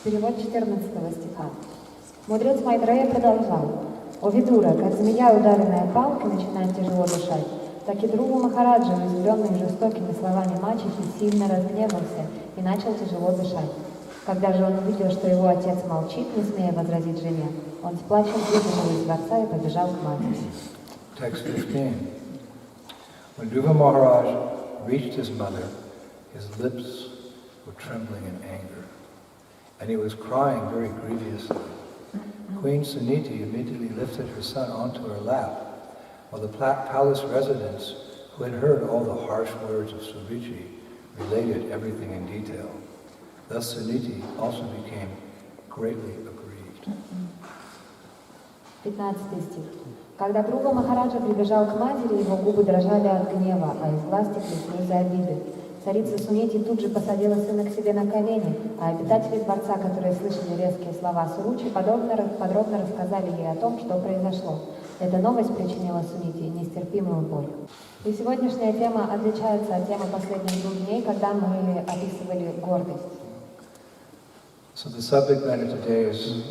Перевод 14 стиха. Мудрец Майтрея продолжал. «О Видура, как змея, ударенная палкой, начинает тяжело дышать, так и Гуру Махараджа, уязвленный жестокими словами мачехи, сильно разгневался и начал тяжело дышать. Когда же он увидел, что его отец молчит, не смея возразить жене, он с плачем выбежал из дворца и побежал к матери». Text 15. When Dhruva Maharaj reached his mother, his lips were trembling in anger, and he was crying very grievously. Queen Suniti immediately lifted her son onto her lap, while the palace residents, who had heard all the harsh words of Suruchi, related everything in detail. Thus Suniti also became greatly aggrieved. 15 стих. Когда Гуру Махараджа прибежал к матери, его губы дрожали от гнева, а из глаз текли слезы обиды. Царица Сунити тут же посадила сына к себе на колени, а обитатели дворца, которые слышали резкие слова Суручи, подробно рассказали ей о том, что произошло. Эта новость причинила Сунити нестерпимую боль. И сегодняшняя тема отличается от темы последних 2 дней, когда мы описывали гордость. So the subject matter today is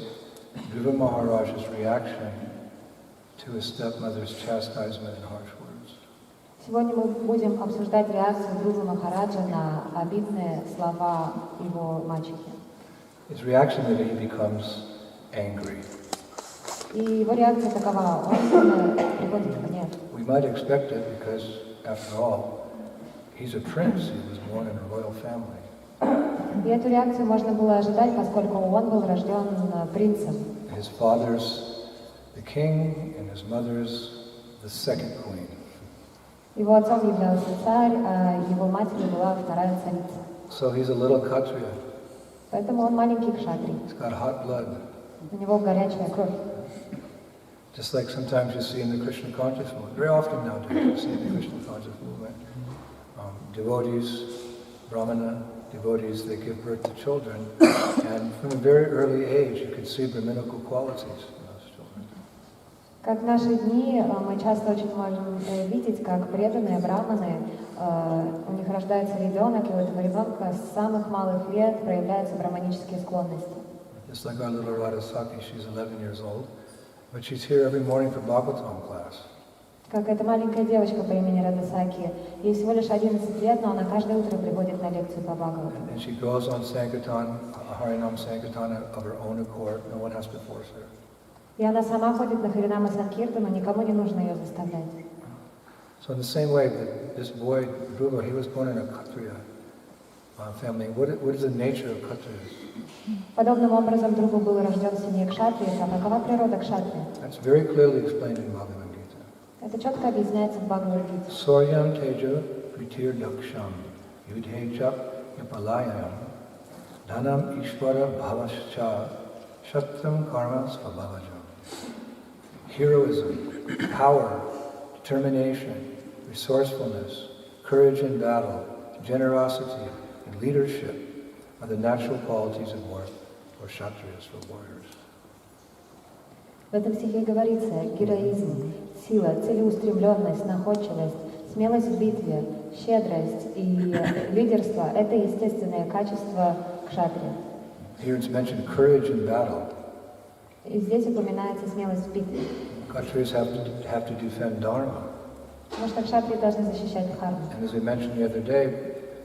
Dhruva Maharaj's reaction to his stepmother's chastisement and harsh words. Сегодня мы будем обсуждать реакцию Гуру Махараджа на обидные слова его мачехи. His reaction that he becomes angry. И его реакция такова, он приходит в гнев. We might expect it because, after all, he's a prince. He was born in a royal family. И эту реакцию можно было ожидать, поскольку он был рожден принцем. His father's the king, and his mother's the second queen. Его отцом являлся царь, а его матерью была вторая царица. So he's a little Kshatriya. Поэтому он маленький кшатрий. He's got hot blood. У него горячая кровь. Just like sometimes you see in the Krishna conscious movement, very often nowadays you see in the Krishna conscious movement, devotees, Brahmana devotees, they give birth to children, and from a very early age you can see Brahminical qualities in those children. Как в наши дни мы часто очень можем видеть, как преданные браманы, у них рождается ребенок, и у этого ребенка с самых малых лет проявляются браманические склонности. Just like our little Radhasaki, she's 11 years old, but she's here every morning for Bhagavatam class. Как эта маленькая девочка по имени Радасаки, ей всего лишь 11 лет, но она каждое утро приходит на лекцию по Бхагавату. And she goes on Sankirtan, Harinam-Sankirtan of her own accord. No one has to force her. И она сама ходит на Харинама-Санкиртану, никому не нужно ее заставлять. So in the same way, that this boy, Dhruva, he was born in a Kshatriya family. What is the nature of Kshatriyas? Подобным образом Друва был рожден в семье кшатрии, а какова природа кшатрии? That's very clearly explained in Bhagavad Gita. Это четко объясняется в Бхагавад-гите. Soryam teja pritir daksham yudhejap yapalayam dhanam ishvara bhavascha shatram karma svabhavajam. Heroism, power, determination, resourcefulness, courage in battle, generosity, and leadership are the natural qualities of war for kshatriyas, for warriors. В этом стихе говорится героизм, сила, целеустремленность, находчивость, смелость в битве, щедрость и лидерство – это естественные качества кшатрия. Here it's mentioned courage in battle. И здесь упоминается смелость в битве. Kshatriyas have to defend dharma. Потому что кшатрии должны защищать дхарму. And as we mentioned the other day,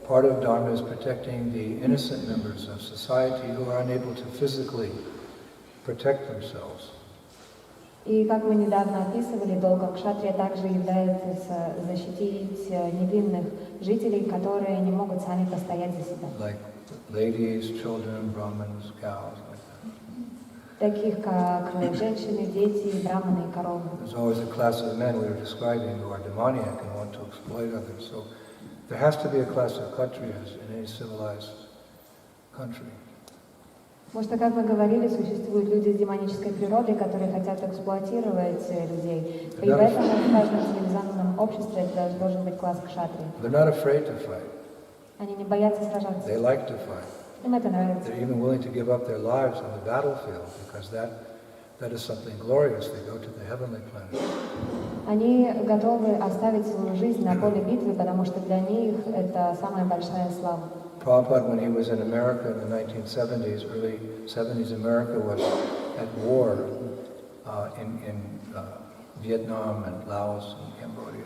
part of dharma is protecting the innocent members of society who are unable to physically protect themselves. И как мы недавно описывали, долгом кшатрия также является защитить невинных жителей, которые не могут сами постоять за себя. Like ladies, children, brahmins, cows, like that. Таких как женщины, дети, браманы и коровы. There's always a class of men we were describing who are demoniac and want to exploit others. So there has to be a class of Kshatriyas in any civilized country. Потому что, как мы говорили, существуют люди с демонической природой, которые хотят эксплуатировать людей. И поэтому в каждом цивилизованном обществе должен быть класс кшатрии. They're not afraid to fight. Они не боятся сражаться. They like to fight. Им это нравится. They're even willing to give up their lives on the battlefield because that is something glorious. They go to the heavenly planet. Они готовы оставить свою жизнь на поле битвы, потому что для них это самая большая слава. Prabhupada, when he was in America in the 1970s, early 70s, America was at war in Vietnam and Laos and Cambodia.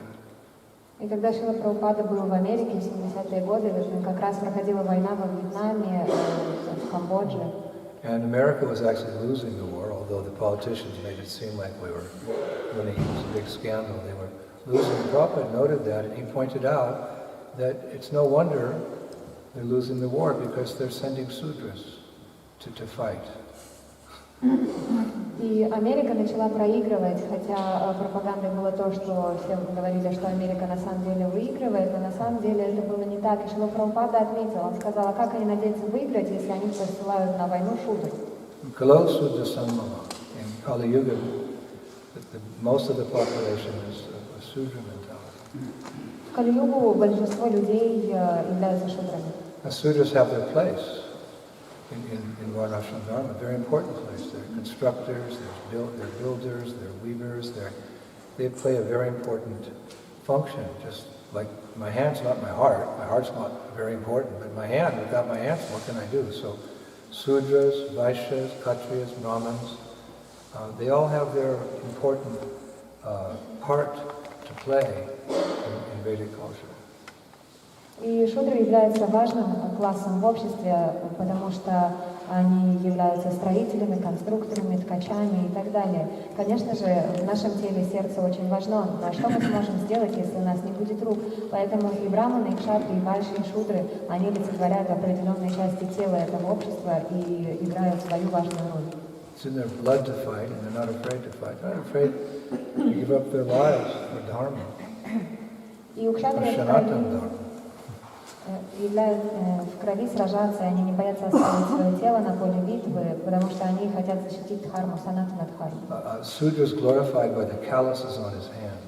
И когда Шрила Прабхупада был в Америке в 70-е годы, как раз проходила война во Вьетнаме, в Камбодже. And America was actually losing the war, although the politicians made it seem like we were winning. It was a big scandal. They were losing. Prabhupada noted that, and he pointed out that it's no wonder they're losing the war because they're sending sudras to fight. И Америка начала проигрывать, хотя пропагандой было то, что все говорили, что Америка на самом деле выигрывает, но на самом деле это было не так. И Шрила Прабхупада отметил, он сказал, а как они надеются выиграть, если они посылают на войну шудры? In Kali Yuga, most of the population is a sudra mentality. В Кали-югу большинство людей являются шудрами. Sudras have their place in Varnashram Dharma, a very important place. They're constructors, they're builders, they're weavers, they play a very important function. Just like my hand's not my heart's not very important, but my hand, without my hands, what can I do? So Sudras, Vaishyas, Kshatriyas, Brahmins, they all have their important part to play in Vedic culture. И шудры являются важным классом в обществе, потому что они являются строителями, конструкторами, ткачами и так далее. Конечно же, в нашем теле сердце очень важно, но что мы сможем сделать, если у нас не будет рук? Поэтому и браманы, и кшатры, и вайши, и шудры, они олицетворяют определенные части тела этого общества и играют свою важную роль. It's in their blood to fight, and they're not afraid to fight. They're not afraid to give up their lives for Dharma, for Sanatana Dharma. В крови сражаться, они не боятся оставить свое тело на поле битвы, потому что они хотят защитить дхарму, санатана дхарму. Sudra is glorified by the calluses on his hand.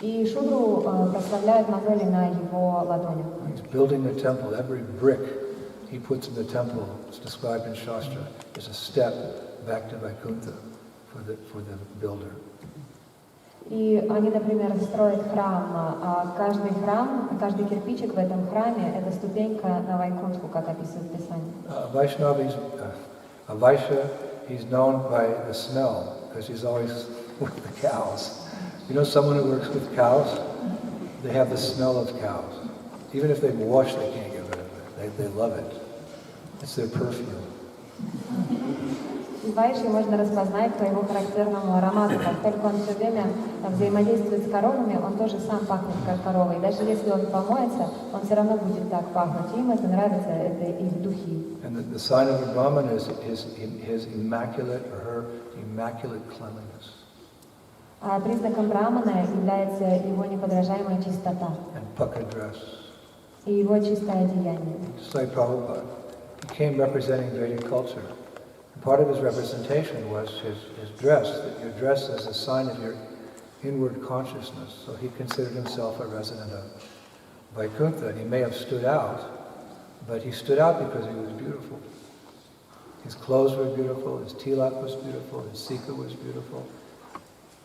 И шудру прославляют мозоли на его ладонях. He's building the temple. Every brick he puts in the temple, it's described in Shastra, is a step back to Vaikuntha for the builder. И они, например, строят храм, а каждый кирпичик в этом храме – это ступенька на Вайкунтху, как описывает Писание. A Vaishya, he's known by the smell, because he's always with the cows. You know someone who works with cows? They have the smell of cows. Even if they wash, they can't get rid of it. They love it. It's their perfume. И Вайши можно распознать по его характерному аромату. Как только он все время взаимодействует с коровами, он тоже сам пахнет как корова. И даже если он помоется, он все равно будет так пахнуть. Им это нравится, это их духи. And the sign of a Brahman is his immaculate or her immaculate cleanliness. А признаком брамана является его неподражаемая чистота. And pucka dress. И его чистое одеяние. Just like Prabhupada, he came representing Vedic culture. Part of his representation was his dress, that your dress is a sign of your inward consciousness. So he considered himself a resident of Vaikuntha. He may have stood out, but he stood out because he was beautiful. His clothes were beautiful, his tilak was beautiful, his sika was beautiful.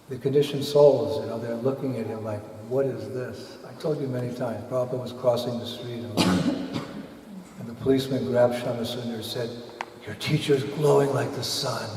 The conditioned souls, they're looking at him like, what is this? I told you many times, Prabhupada was crossing the street and the policeman grabbed Shamasundar and said, your teacher is glowing like the sun.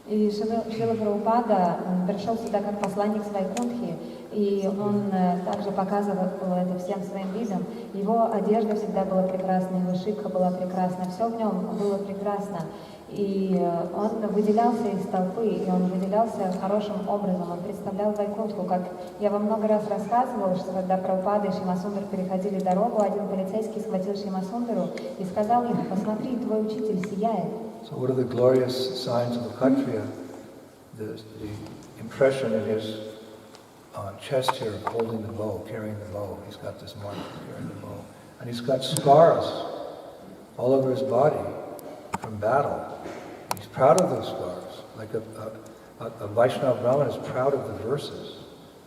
И Шрила Прабхупада пришел сюда как посланник с Вайкунтхи, и он также показывал это всем своим видом. Его одежда всегда была прекрасна, его шипка была прекрасна, все в нем было прекрасно. И он выделялся из толпы, и он выделялся хорошим образом. Он представлял Вайкунтху, как я вам много раз рассказывала, что когда Прабхупада и Шимасундар переходили дорогу, один полицейский схватил Шимасундару и сказал ему, посмотри, твой учитель сияет. So what are the glorious signs of a Kshatriya? The impression in his chest here of holding the bow, carrying the bow. He's got this mark carrying the bow. And he's got scars all over his body from battle. He's proud of those scars. Like a Vaishnava Brahmin is proud of the verses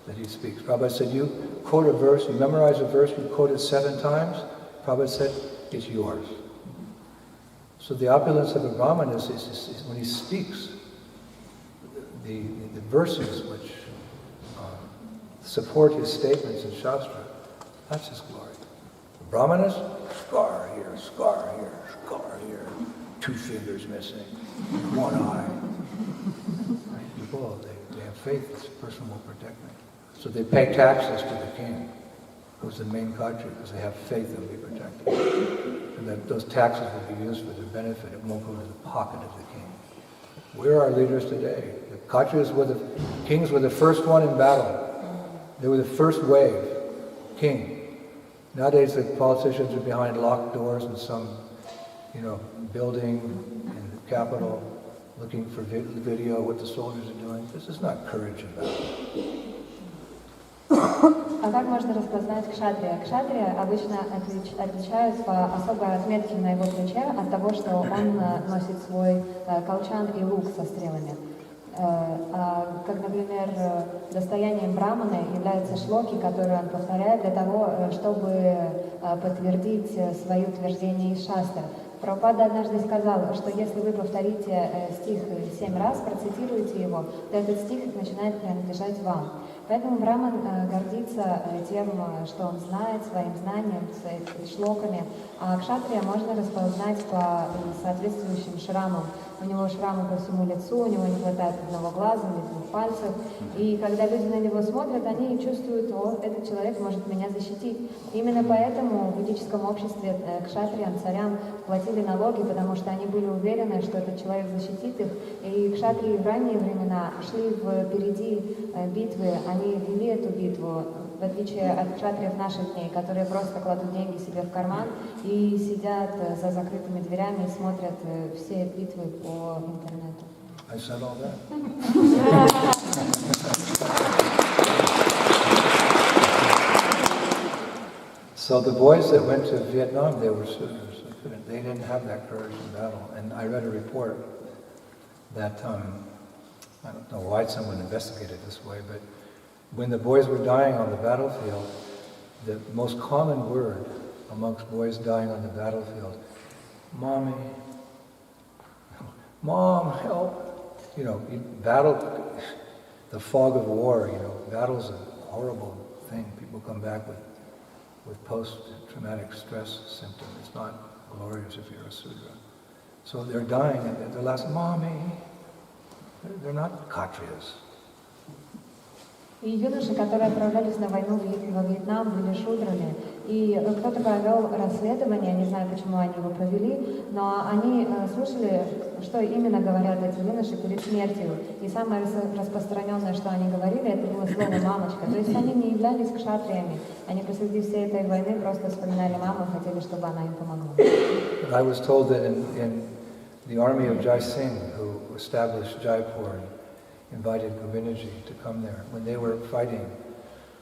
that he speaks. Prabhupada said, you quote a verse, you memorize a verse, you quote it 7 times. Prabhupada said, it's yours. So the opulence of a Brahmin is when he speaks, the verses which support his statements in Shastra, that's his glory. Brahmanas, scar here, scar here, scar here, 2 fingers missing, 1 eye. People, they have faith this person will protect me. So they pay taxes to the king, who's the main Khatri, because they have faith they'll be protected. And that those taxes will be used for their benefit. It won't go to the pocket of the king. Where are our leaders today? The Khatris were the kings were the first one in battle. They were the first wave, king. Nowadays the politicians are behind locked doors in some, building in the capital, looking for video of what the soldiers are doing. This is not courage and valor. А как можно распознать кшатрия? Кшатрия обычно отличают по особой отметке на его плече от того, что он носит свой колчан и лук со стрелами. Как, например, достоянием браманы являются шлоки, которые он повторяет для того, чтобы подтвердить свои утверждения из шастр. Прабхупада однажды сказал, что если вы повторите стих 7 раз, процитируете его, то этот стих начинает принадлежать вам. Поэтому Браман гордится тем, что он знает, своим знанием, своими шлоками. А кшатрия можно распознать по соответствующим шрамам. У него шрамы по всему лицу, у него не хватает одного глаза или 2 пальцев. И когда люди на него смотрят, они чувствуют, этот человек может меня защитить. Именно поэтому в ведическом обществе кшатриям, царям платили налоги, потому что они были уверены, что этот человек защитит их. И кшатрии в ранние времена шли впереди битвы, они вели эту битву, в отличие от кшатриев наших дней, которые просто кладут деньги себе в карман и sидят за закрытыми дверями и смотрят все битвы по интернету. I said all that. So the boys that went to Vietnam, they were suitors. They didn't have that courage in battle. And I read a report that, I don't know why someone investigated this way, but when the boys were dying on the battlefield, the most common word amongst boys dying on the battlefield, Mommy, Mom, help. Battle, the fog of war, battle's a horrible thing. People come back with post-traumatic stress symptoms. It's not glorious if you're a Sudra. So they're dying and they're last, Mommy. They're not Kshatriyas. И юноши, которые отправлялись на войну во Вьетнам, были шудрами. И кто-то провел расследование, не знаю, почему они его провели, но они слушали, что именно говорят эти юноши перед смертью. И самое распространенное, что они говорили, это было слово «мамочка». То есть они не являлись кшатриями. Они посреди всей этой войны просто вспоминали маму и хотели, чтобы она им помогла. I was told that in the army of Jai Singh, who established Jaipur, invited Govindji to come there. When they were fighting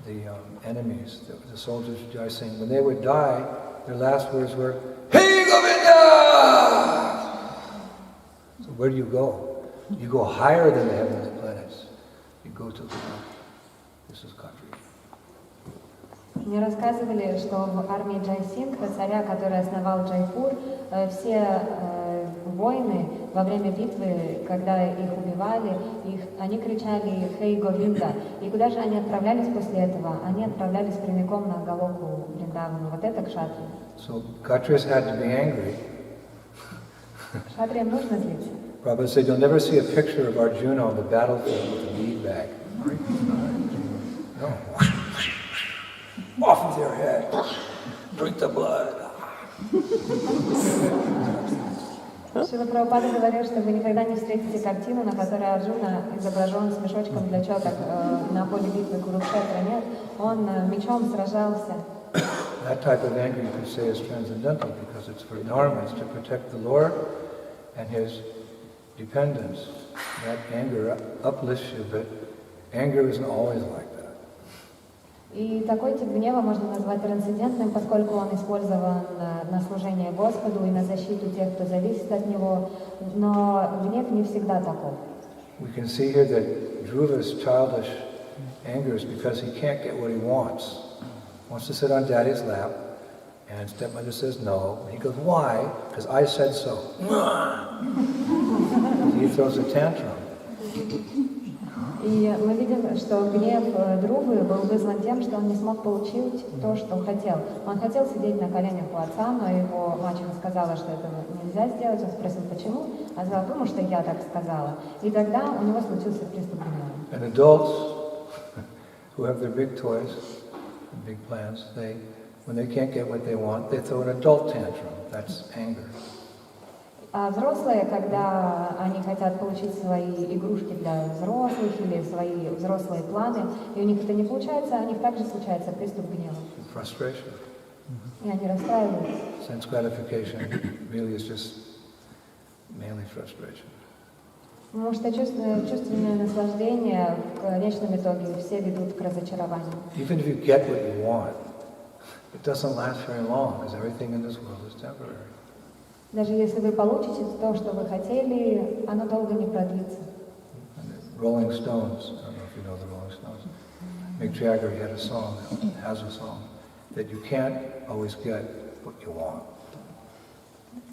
the enemies, the soldiers of Jai Singh, when they would die, their last words were, Hey Govinda! So where do you go? You go higher than the heavenly planets. You go to the moon. This is country. Мне рассказывали, что в армии Джай Синг, царя, который основал Джайпур, все воины во время битвы, когда их убивали, они кричали «Хей Говинда!». И куда же они отправлялись после этого? Они отправлялись прямиком на Галоку Вриндавану. Вот это кшатрия. So Kshatriyas had to be angry. Кшатриям нужно злиться. Prabhupada said, you'll never see a picture of Arjuna on the battlefield with a bead bag. No. Off with your head. Drink the blood. Шрила Прабхупада говорил, что вы никогда не встретите картину, на которой Арджуна изображен с мешочком для четок на поле битвы Курукшетра. Нет, он мечом сражался. That type of anger you could say is transcendental because it's for dharma, it's to protect the Lord and His dependents. That anger uplifts you, but anger isn't always like that. И такой тип гнева можно назвать трансцендентным, поскольку он использован на служение Господу и на защиту тех, кто зависит от него, но гнев не всегда таков. We can see here that Dhruva's childish anger is because he can't get what he wants. He wants to sit on Daddy's lap, and stepmother says no. And he goes, why? Because I said so. He throws a tantrum. И мы видим, что гнев Друвы был вызван тем, что он не смог получить то, что хотел. Он хотел сидеть на коленях у отца, но его мачеха сказала, что этого нельзя сделать. Он спросил, почему? А сказала, потому что я так сказала. И тогда у него случился приступ гнева. And adults who have their big toys, big plans, when they can't get what they want, they throw an adult tantrum. That's anger. А взрослые, когда они хотят получить свои игрушки для взрослых или свои взрослые планы, и у них это не получается, у них также случается приступ гнева. Frustration. И они расстраиваются. Sense gratification really is just mainly frustration. Потому что чувственное наслаждение в конечном итоге все ведут к разочарованию. Even if you get what you want, it doesn't last very long because everything in this world is temporary. Даже если вы получите то, что вы хотели, оно долго не продлится. Rolling Stones, I don't know if you know the Rolling Stones. Mick Jagger had a song, has a song, that you can't always get what you want.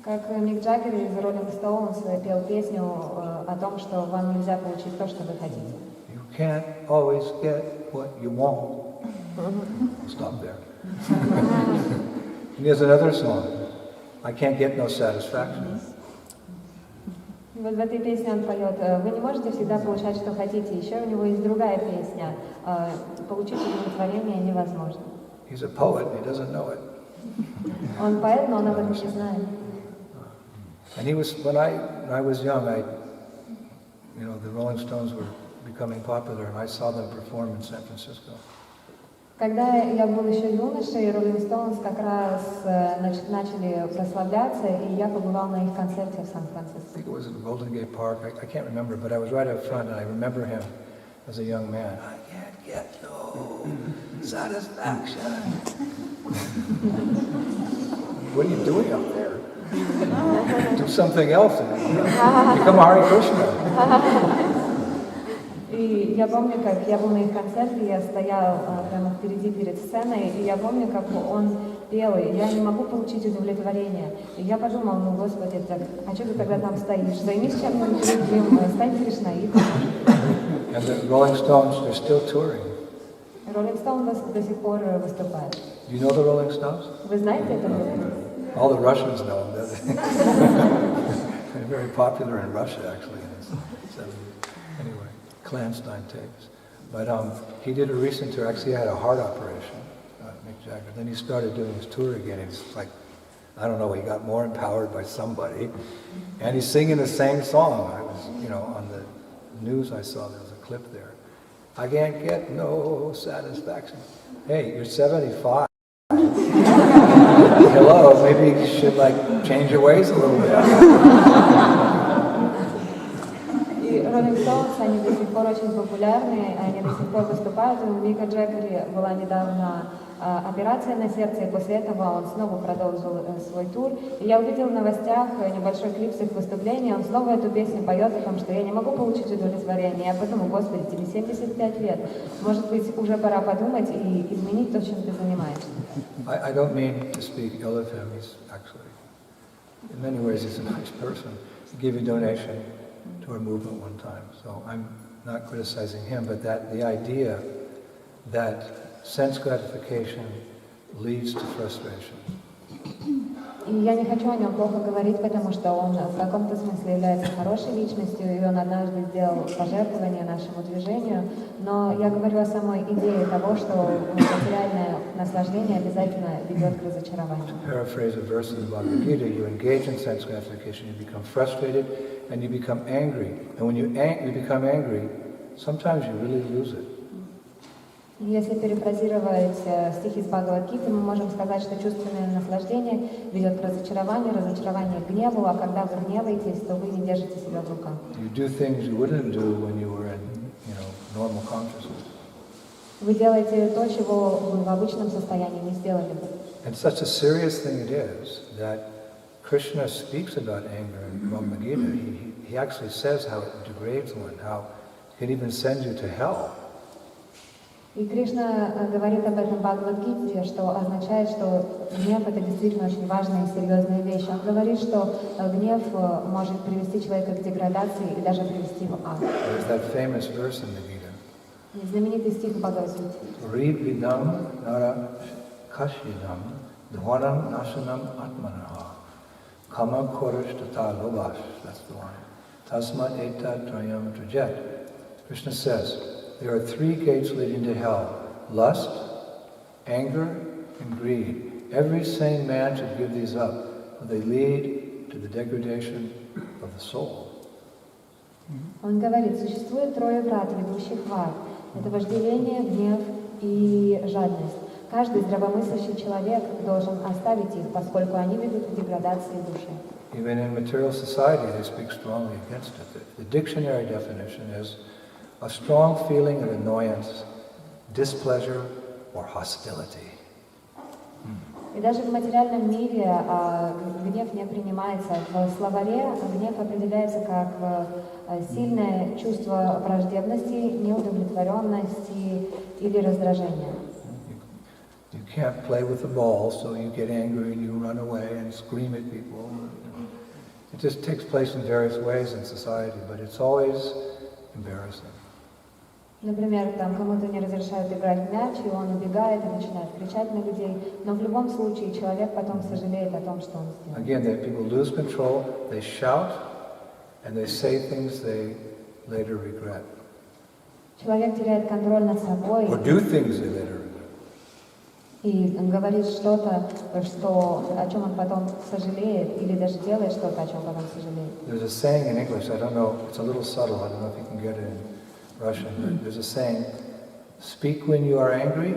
Как Мик Джаггер из Rolling Stones пел песню о том, что вам нельзя получить то, что вы хотите. You can't always get what you want. I'll stop there. And he has another song, I can't get no satisfaction. И вот в этой песне он поет, вы не можете всегда получать, что хотите. Еще у него есть другая песня, получить удовлетворение невозможно. He's a poet, he doesn't know it. Он поэт, но он об этом не знает. And he was, when I was young, the Rolling Stones were becoming popular, and I saw them perform in San Francisco. Когда я был еще юношей, Rolling Stones как раз начали прославляться, и я побывал на их концерте в Сан-Франциско. I think it was in Golden Gate Park, I can't remember, but I was right up front, and I remember him as a young man. I can't get no satisfaction. What are you doing up there? Do something else. Become a Hare Krishna. И я помню, как я был на их концерте, я стоял прямо впереди перед сценой, и я помню, как он пел, и я не могу получить удовлетворение. И я подумал, ну, Господи, так, а что ты тогда там стоишь? Займись чем-нибудь другим, стань кришнаитом. And the Rolling Stones, they're still touring. Rolling Stones до сих пор выступает. Do you know the Rolling Stones? Вы знаете это? All the Russians know them. They're very popular in Russia, actually. Anyway, clandestine tapes. But he did a recent tour. Actually, he had a heart operation, Mick Jagger. Then he started doing his tour again. It's like, I don't know, he got more empowered by somebody. And he's singing the same song. I was, on the news I saw there was a clip there. I can't get no satisfaction. Hey, you're 75. Hello, maybe you should change your ways a little bit. И Rolling Stones, они до сих пор очень популярны, они до сих пор выступают. У Мика Джаггера была недавно операция на сердце, и после этого он снова продолжил свой тур. И я увидела в новостях небольшой клип с их выступления, он снова эту песню поет о том, что я не могу получить удовлетворение. Я подумала, Господи, тебе 75 лет. Может быть, уже пора подумать и изменить то, чем ты занимаешься. I don't mean to speak ill of him. He's actually, in many ways, he's a nice person. He gave a donation to our movement one time. So I'm not criticizing him, but the idea that sense gratification leads to frustration. И я не хочу о нем плохо говорить, потому что он в каком-то смысле является хорошей личностью, и он однажды сделал пожертвование нашему движению, но я говорю о самой идее того, что материальное наслаждение обязательно ведет к разочарованию. To paraphrase a verse in the Bhagavad Gita, you engage in sense gratification, you become frustrated, and you become angry. And when you become angry, sometimes you really lose it. Если перефразировать стихи из Бхагавад-гиты, мы можем сказать, что чувственное наслаждение ведет к разочарованию, разочарование к гневу, а когда вы гневаетесь, то вы не держите себя в руках. Вы делаете то, чего вы в обычном состоянии не сделали бы. And such a serious thing it is that Krishna speaks about anger in Bhagavad Gita. He actually says how it degrades one, how it can even send you to hell. И Кришна говорит об этом в Бхагавад-гите, что означает, что гнев — это действительно очень важная и серьезная вещь. Он говорит, что гнев может привести человека к деградации и даже привести в ад. There's that famous verse in the Gita. Знаменитый стих в Бхагавад-гите. Ridvidam nara kashidam dhanam nasanam atmanaha kama korash tata lovash. That's the one. Tasmat eta trayam trajet. Krishna says, there are three gates leading to hell: lust, anger, and greed. Every sane man should give these up, for they lead to the degradation of the soul. Он говорит, существует трое врат, ведущих в ад. Это вожделение, гнев и жадность. Каждый здравомыслящий человек должен оставить их, поскольку они ведут к деградации души. Even in material society, they speak strongly against it. The dictionary definition is a strong feeling of annoyance, displeasure, or hostility. И даже в материальном мире гнев не принимается. В словаре гнев определяется как сильное чувство враждебности, неудовлетворенности или раздражения. You can't play with the ball, so you get angry and you run away and scream at people. It just takes place in various ways in society, but it's always embarrassing. Например, там кому-то не разрешают играть в мяч, и он убегает и начинает кричать на людей. Но в любом случае человек потом сожалеет о том, что он сделал. Again, that people lose control, they shout, and they say things they later regret. Человек теряет контроль над собой. Or do things they later regret. И он говорит что-то, о чем он потом сожалеет, или даже делает что-то, о чем потом сожалеет. There's a saying in English, I don't know, it's a little subtle, I don't know if you can get it in Russian, but there's a saying, speak when you are angry,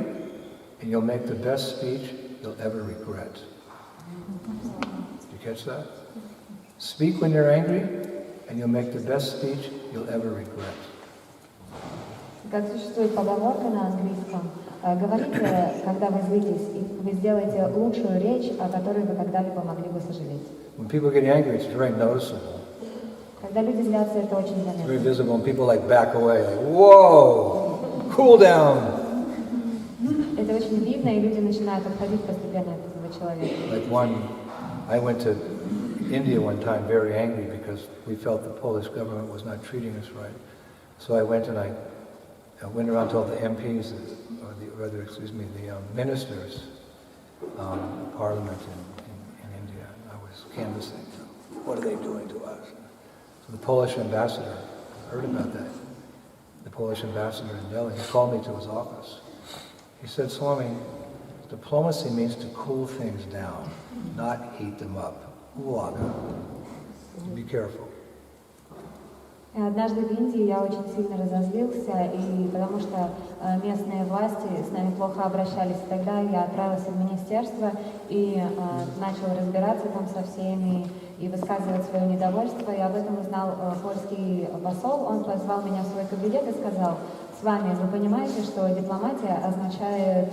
and you'll make the best speech you'll ever regret. Did you catch that? Speak when you're angry, and you'll make the best speech you'll ever regret. Как существует поговорка на английском, говорите, когда вы злитесь, и вы сделаете лучшую речь, о которой вы когда-либо могли бы сожалеть. When people get angry, it's very noticeable. Когда люди злятся, это очень It's very заметно. visible, and people like back away, like, whoa, cool down. Это очень видно, и люди начинают отходить постепенно от этого человека. Like I went to India one time very angry because we felt the Polish government was not treating us right. So I went and I went around to all the MPs, the ministers, parliament in India. I was canvassing, what are they doing to us? So the Polish ambassador heard about that. The Polish ambassador in Delhi, he called me to his office. He said, Swami, diplomacy means to cool things down, not heat them up. Ulaga. Be careful. Однажды в Индии я очень сильно разозлился, и потому что местные власти с нами плохо обращались. Тогда я отправился в министерство и начал разбираться там со всеми и высказывать свое недовольство. И об этом узнал польский посол. Он позвал меня в свой кабинет и сказал: «С вами, вы понимаете, что дипломатия означает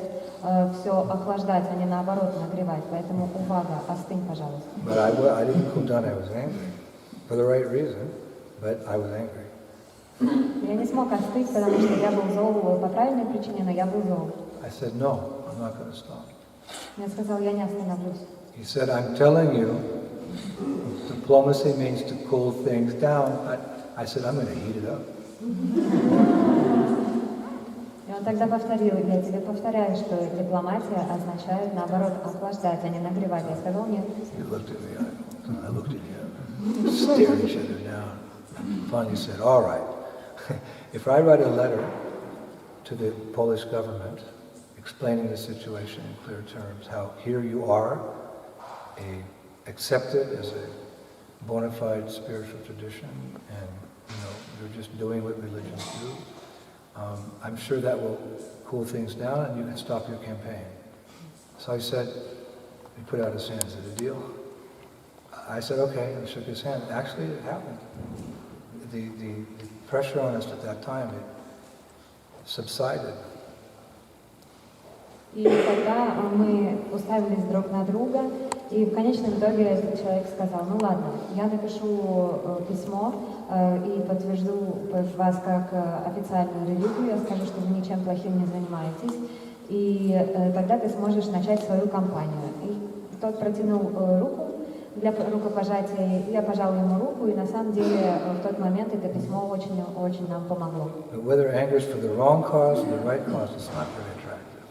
все охлаждать, а не наоборот нагревать. Поэтому увага, остынь, пожалуйста». But I didn't cool down, I was angry. For the right reason, but I was angry. Я не смог остыть, потому что я был зол по правильной причине, но я был зол. I said, no, I'm not going to stop. Я сказал, я не остановлюсь. He said, I'm telling you, diplomacy means to cool things down. I said, I'm going to heat it up. И он тогда повторил: я тебе повторяю, что дипломатия означает, наоборот, охлаждать, а не нагревать. Я сказал: нет. He looked at me, I looked at him, stared each other down. Finally said, all right, if I write a letter to the Polish government explaining the situation in clear terms, how here you are, accepted as a bona fide spiritual tradition, and you're just doing what religions do, I'm sure that will cool things down and you can stop your campaign. So I said, he put out his hand, is it a deal? I said, okay, and shook his hand. Actually, it happened. The pressure on us at that time, it subsided. И тогда мы уставились друг на друга, и в конечном итоге этот человек сказал: ну ладно, я напишу письмо и подтвержу вас как официальную религию, я скажу, что вы ничем плохим не занимаетесь, и тогда ты сможешь начать свою кампанию. И тот протянул руку, для рукопожатия. Я пожал ему руку, и на самом деле в тот момент это письмо очень нам помогло. But whether anger is for the wrong cause or the right cause, it's not very attractive.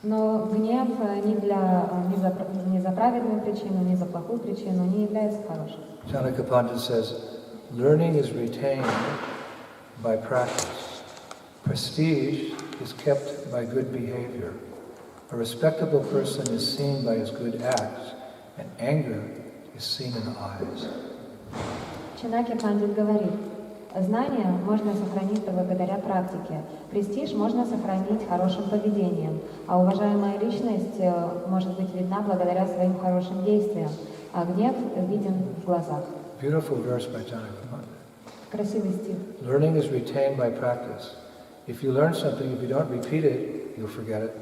Но гнев ни за правильную причину, ни за плохую причину не является хорошим. Janaka Pandit says, learning is retained by practice. Prestige is kept by good behavior. A respectable person is seen by his good acts, and anger is seen in the eyes. Чанаки Пандит говорит, знания можно сохранить благодаря практике, престиж можно сохранить хорошим поведением, а уважаемая личность может быть видна благодаря своим хорошим действиям, а гнев виден в глазах. Beautiful verse by Janaka Pandit. Красивый стих. Learning is retained by practice. If you learn something, if you don't repeat it, you'll forget it.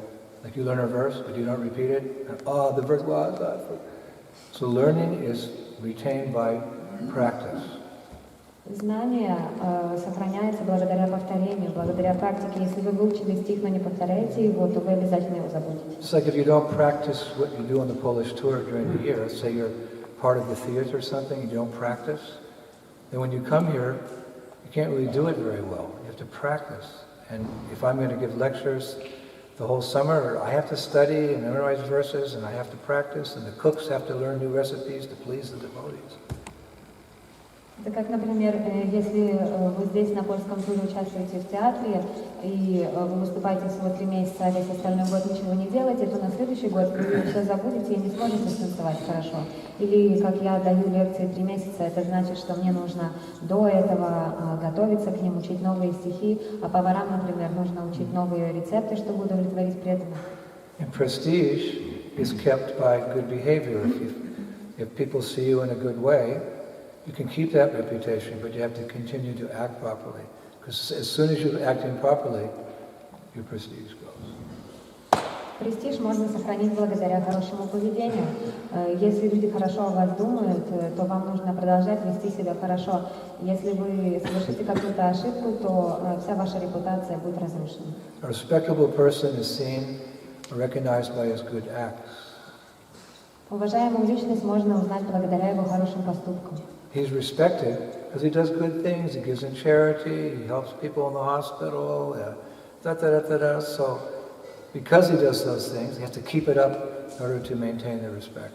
Like you learn a verse, but you don't repeat it, and the verse was that. So learning is retained by practice. Знание сохраняется благодаря повторению, благодаря практике. Если вы выучили стих, но не повторяете его, то вы обязательно его забудете. It's like if you don't practice what you do on the Polish tour during the year, let's say you're part of the theater or something, and you don't practice, then when you come here, you can't really do it very well. You have to practice. And if I'm going to give lectures the whole summer, I have to study and memorize verses, and I have to practice, and the cooks have to learn new recipes to please the devotees. Это как, например, если вы здесь на польском туре участвуете в театре, и вы выступаете всего 3 месяца, а весь остальной год ничего не делаете, то на следующий год вы все забудете и не сможете станцевать хорошо. Или, как я даю лекции 3 месяца, это значит, что мне нужно до этого готовиться к ним, учить новые стихи, а поварам, например, нужно учить новые рецепты, чтобы удовлетворить преданных. And prestige is kept by good behavior. If people see you in a good way, you can keep that reputation, but you have to continue to act properly. Because as soon as you act improperly, your prestige goes. Престиж можно сохранить благодаря хорошему поведению. Если люди хорошо о вас думают, то вам нужно продолжать вести себя хорошо. Если вы совершите какую-то ошибку, то вся ваша репутация будет разрушена. A respectable person is seen or recognized by his good acts. Уважаемую личность можно узнать благодаря его хорошим поступкам. He's respected because he does good things, he gives in charity, he helps people in the hospital, So, because he does those things, he has to keep it up in order to maintain the respect.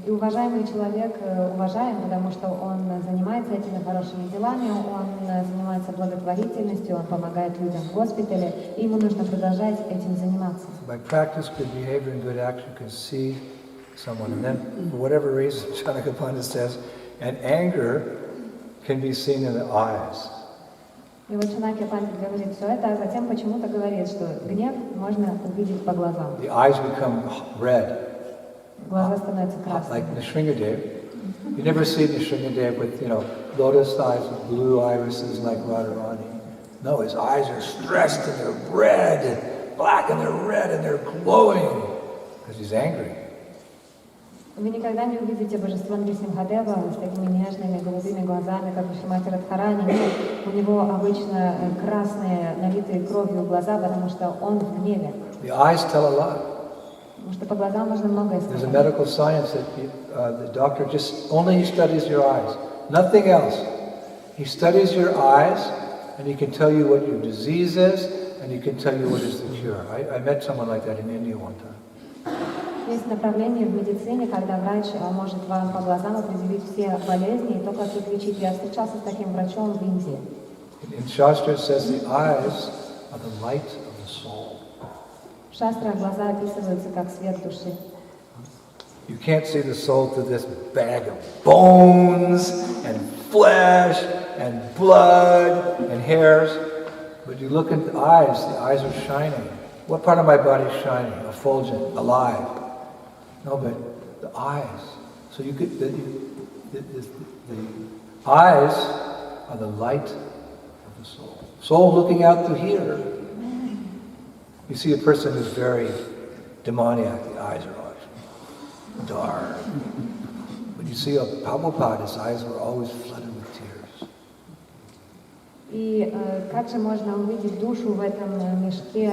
И уважаемый человек уважаем, потому что он занимается этими хорошими делами, он занимается благотворительностью, он помогает людям в госпитале, и ему нужно продолжать этим заниматься. By practice, good behavior and good action, you can see someone, and then for whatever reason, Janaka Pandit says, and anger can be seen in the eyes. И вот Чанаки Пандит говорит все это, а затем почему-то говорит, что гнев можно увидеть по глазам. The eyes become red. Глаза становятся красными. Like Nrsingadev. You never see Nrsingadev with, lotus eyes with blue irises like Radharani. No, his eyes are stressed and they're red and black and they're red and they're glowing because he's angry. Вы никогда не увидите божество Нрисимхадева с такими нежными голубыми глазами, как у Шримати Радхарани. Нет, у него обычно красные, налитые кровью глаза, потому что он в гневе. The eyes tell a lot. Потому что по глазам можно многое There's a сказать. medical science that the doctor just only studies your eyes, nothing else. He studies your eyes and he can tell you what your disease is and he can tell you what is the cure. I met someone like that in India one time. Есть направление в медицине, когда врач может вам по глазам определить все болезни и то, как их лечить. Я встречался с таким врачом в Индии. In Shastra it says the eyes are the light of the soul. В шастрах глаза описываются как свет души. You can't see the soul through this bag of bones and flesh and blood and hairs, but you look into the eyes are shining. What part of my body is shining? Effulgent, alive. No, but the eyes. So you get the eyes are the light of the soul. Soul looking out through here. You see a person who's very demoniac, the eyes are always dark. But you see a Prabhupada, his eyes were always flooded with tears. И как же можно увидеть душу в этом мешке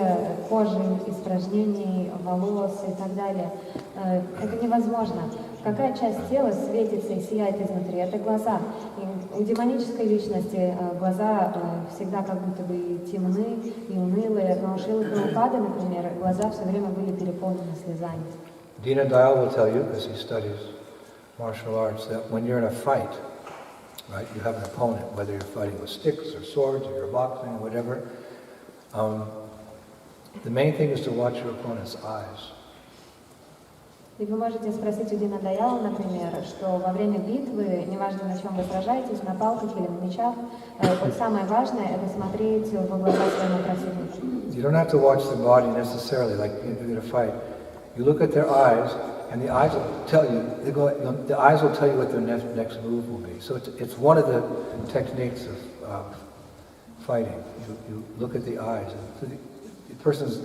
кожи, испражнений, волос и так далее? Это невозможно. Какая часть тела светится и сияет изнутри? Это глаза. И у демонической личности глаза всегда как будто бы темны и унылые, но у Шрилы Прабхупады, например, глаза все время были переполнены слезами. Dina Dayal will tell you, because he studies martial arts, that when you're in a fight, right, you have an opponent, whether you're fighting with sticks or swords or you're boxing or whatever, the main thing is to watch your opponent's eyes. И вы можете спросить у Дина Даяла, например, что во время битвы, неважно на чем вы сражаетесь, на палках или на мечах, вот самое важное — это смотреть в глаза своему противнику. You don't have to watch the body necessarily, like in a fight. You look at their eyes, and the eyes will tell you. The eyes will tell you what their next move will be. So it's one of the techniques of fighting. You look at the eyes, and so the person's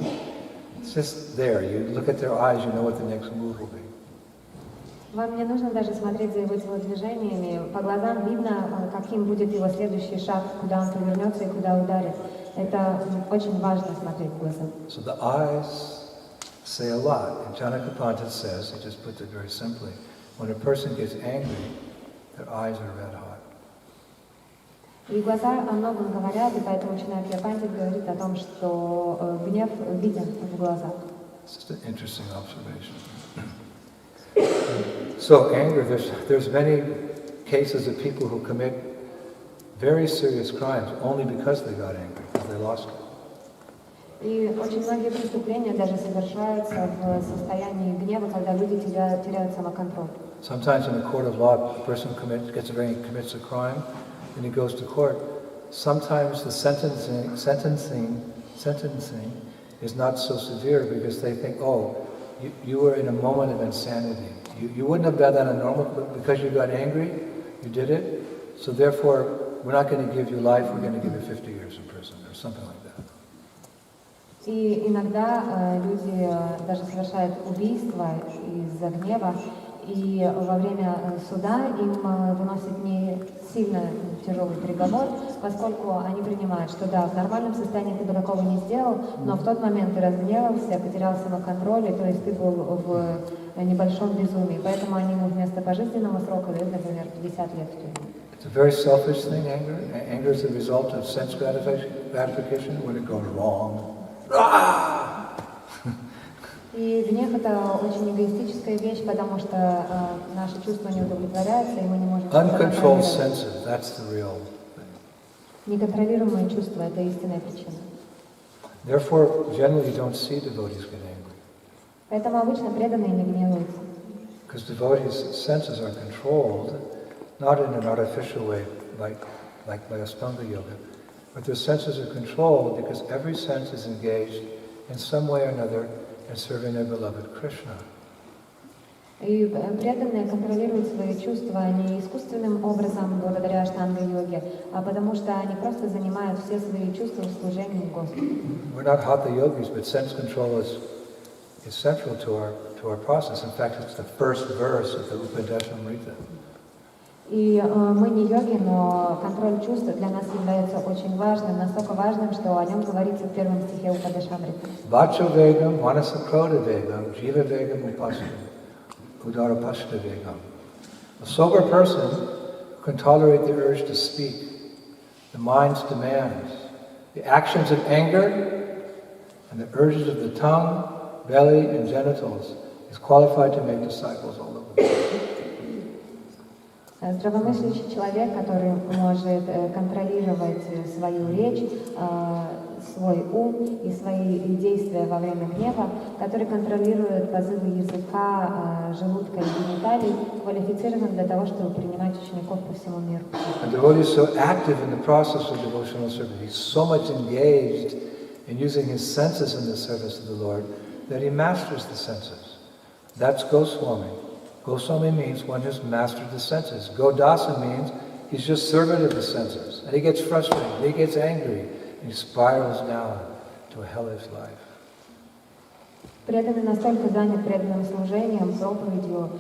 just there. You look at their eyes, you know what the next move will be. Вам не нужно даже смотреть за его телодвижениями. По глазам видно, каким будет его следующий шаг, куда он повернется и куда ударит. Это очень важно смотреть в глаза. So the eyes say a lot. And Janakapanta says, he just puts it very simply, when a person gets angry, their eyes are red hot. И глаза о многом говорят, и поэтому Чанакья Пандит говорит о том, что гнев виден в глазах. It's just an interesting observation. So anger, there's many cases of people who commit very serious crimes only because they got angry, because they lost it. И очень многие преступления даже совершаются в состоянии гнева, когда люди теряют самоконтроль. Sometimes in a court of law, a person gets angry and commits a crime, and he goes to court. Sometimes the sentencing is not so severe because they think, oh, you were in a moment of insanity. You wouldn't have done that in normal, but because you got angry, you did it. So therefore, we're not going to give you life, we're going to give you 50 years in prison or something like that. И иногда люди даже совершают убийство из-за гнева, и во время суда им выносят не сильно тяжелый приговор, поскольку они принимают, что да, в нормальном состоянии ты бы такого не сделал, но в тот момент ты разгневался, потерял самоконтроль, то есть ты был в небольшом безумии. Поэтому они ему вместо пожизненного срока дают, например, 50 лет в тюрьму. It's a very selfish thing, anger. Anger is the result of sense gratification when it goes wrong. И гнев — это очень эгоистическая вещь, потому что наши чувства не удовлетворяются, и мы не можем Uncontrolled senses, that's the real thing. Неконтролируемые чувства — это истинная причина. Therefore, generally you don't see devotees get angry. Поэтому обычно преданные не гневаются. Because devotees' senses are controlled, not in an artificial way, like by Ashtanga yoga, but their senses are controlled because every sense is engaged in some way or another in serving their beloved Krishna. И преданные контролируют свои чувства не искусственным образом, благодаря аштанга-йоге, а потому что они просто занимают все свои чувства в служении Господу. We're not hatha yogis, but sense control is central to our process. In fact, it's the first verse of the Upadeshamrita. И мы не йоги, но контроль чувств для нас является очень важным, настолько важным, что о нем говорится в первом стихе Упадешамриты. Vacho vegam, manasakroda vegam, jiva vegam udarapashta vegam. A sober person can tolerate the urge to speak, the mind's demands, the actions of anger, and the urges of the tongue, belly, and genitals, is qualified to make disciples all over the world. Здравомыслящий человек, который может контролировать свою речь, свой ум и свои действия во время гнева, который контролирует позывы языка, желудка и гениталий, квалифицирован для того, чтобы принимать учеников по всему миру. A devotee is so active in the process of devotional service, he's so much engaged in using his senses in the service of the Lord that he masters the senses. That's Goswami. Goswami means one who's mastered the senses. Godasa means he's just servant of the senses. And he gets frustrated, he gets angry, and he spirals down to a hellish life. Преданный настолько занят преданным служением, проповедью,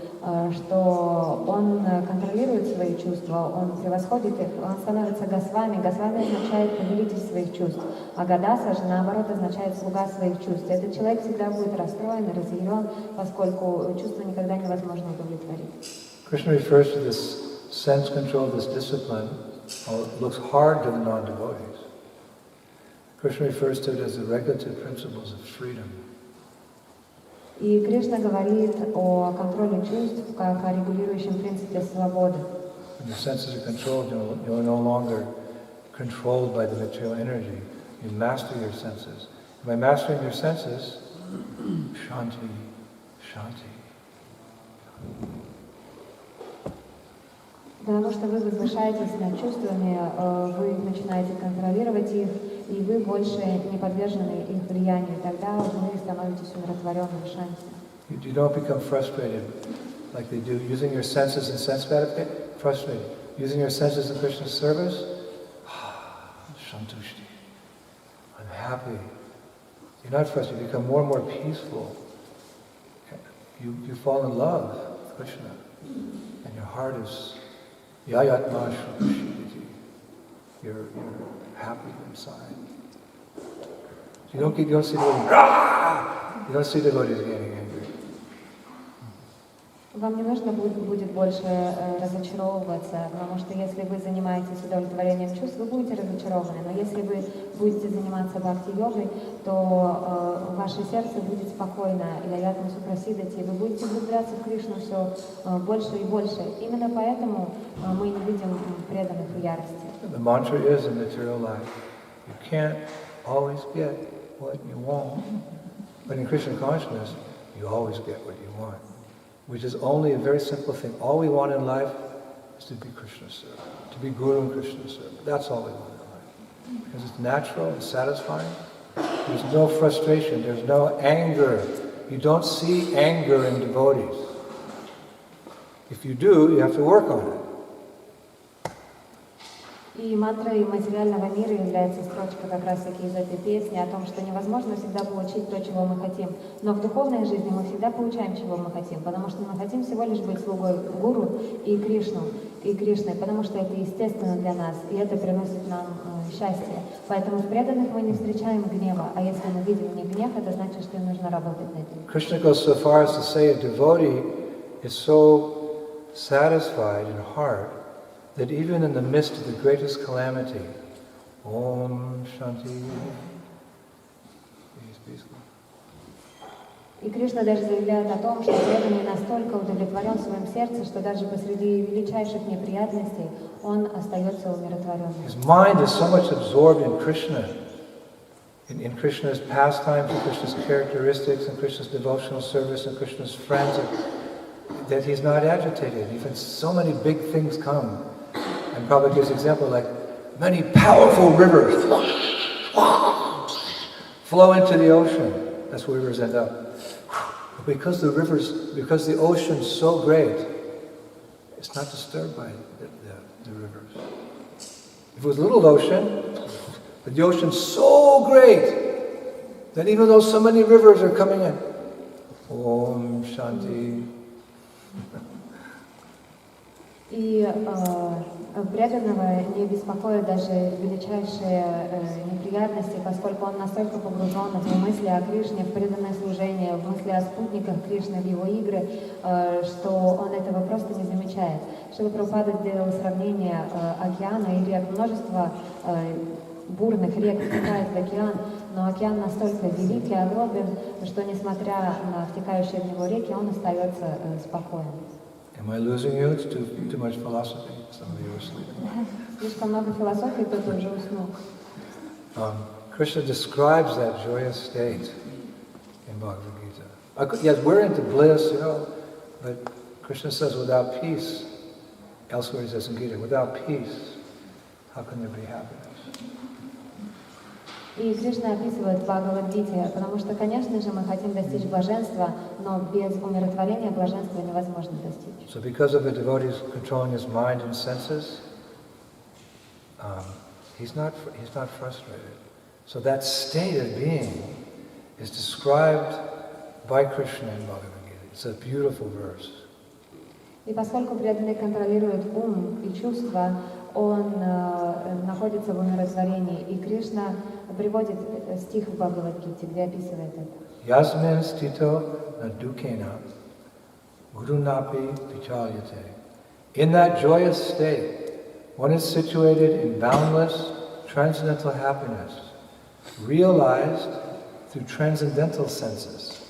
что он контролирует свои чувства, он превосходит их, он становится Госвами. Госвами означает повелитель своих чувств, а Гадаса же наоборот означает слуга своих чувств. Этот человек всегда будет расстроен и разъярен, поскольку чувства никогда невозможно удовлетворить. Krishna refers to this sense control, this discipline, it looks hard to the non-devotees. Krishna refers to it as the regulative principles of freedom. И Кришна говорит о контроле чувств как о регулирующем принципе свободы. When your senses are controlled, you're no longer controlled by the material energy. You master your senses. And by mastering your senses, shanti, shanti. Потому что вы возвышаетесь над чувствами, вы начинаете контролировать их, и вы больше не подвержены их влиянию. Тогда вы становитесь умиротворенным шанти. You don't become frustrated like they do. Using your senses in sense gratification, frustrated. Using your senses in Krishna's service, shantushti. I'm happy. You're not frustrated. You become more and more peaceful. You fall in love with Krishna, and your heart is yayatma shukushiti. You're happy inside. You don't see devotees. You don't see devotees getting angry. Вам не нужно будет больше разочаровываться, потому что если вы занимаетесь удовлетворением чувств, вы будете разочарованы. Но если вы будете заниматься бхакти-йогой, то ваше сердце будет спокойно, и аятма супрасидати, и вы будете влюбляться в Кришну все больше и больше. Именно поэтому мы не видим преданных в ярости. The mantra is in material life, you can't always get what you want. But in Krishna consciousness, you always get what you want. Which is only a very simple thing. All we want in life is to be Krishna's servant, to be Guru and Krishna's servant. That's all we want in life. Because it's natural and satisfying. There's no frustration, there's no anger. You don't see anger in devotees. If you do, you have to work on it. И мантрой материального мира является строчка как раз-таки из этой песни о том, что невозможно всегда получить то, чего мы хотим. Но в духовной жизни мы всегда получаем, чего мы хотим, потому что мы хотим всего лишь быть слугой Гуру и Кришной, потому что это естественно для нас, и это приносит нам счастье. Поэтому в преданных мы не встречаем гнева, а если мы видим не гнев, это значит, что им нужно работать над этим. Krishna goes so far as to say a devotee is so satisfied in heart that even in the midst of the greatest calamity, Om Shanti, peace. И Кришна даже заявляет о том, что преданный настолько удовлетворен в своем сердце, что даже посреди величайших неприятностей он остается умиротворенным. His mind is so much absorbed in Krishna, in Krishna's pastimes, in Krishna's characteristics, in Krishna's devotional service, in Krishna's friends, that he's not agitated. Even so many big things come. And Prabhupada gives an example like many powerful rivers flow into the ocean. That's where rivers end up. Because the ocean's so great, it's not disturbed by the rivers. If it was a little ocean, but the ocean's so great that even though so many rivers are coming in, Om Shanti. И преданного не беспокоят даже величайшие неприятности, поскольку он настолько погружен в мысли о Кришне, в преданное служение, в мысли о спутниках Кришны, в его игры, что он этого просто не замечает. Шрила Прабхупада сделал сравнение океана и рек. Множество бурных рек втекает в океан, но океан настолько велик и огромен, что несмотря на втекающие в него реки, он остается спокойным. Am I losing you? It's too much philosophy. Some of you are sleeping. Слишком много философии, кто-то уже уснул. Krishna describes that joyous state in Bhagavad Gita. Yes, we're into bliss, but Krishna says without peace, elsewhere he says in Gita, without peace, how can there be happiness? И Кришна описывает в Бхагавад-гите, потому что, конечно же, мы хотим достичь блаженства, но без умиротворения блаженства невозможно достичь. So because of the devotees controlling his mind and senses, he's not frustrated. So that state of being is described by Krishna in Bhagavad Gita. It's a beautiful verse. И поскольку преданный контролирует ум и чувства, он находится в умиротворении. И Кришна приводит стих в Бхагавад-гите, где описывает это. Yasmin stito na dukena gurunapi vichalyate. In that joyous state, one is situated in boundless transcendental happiness, realized through transcendental senses.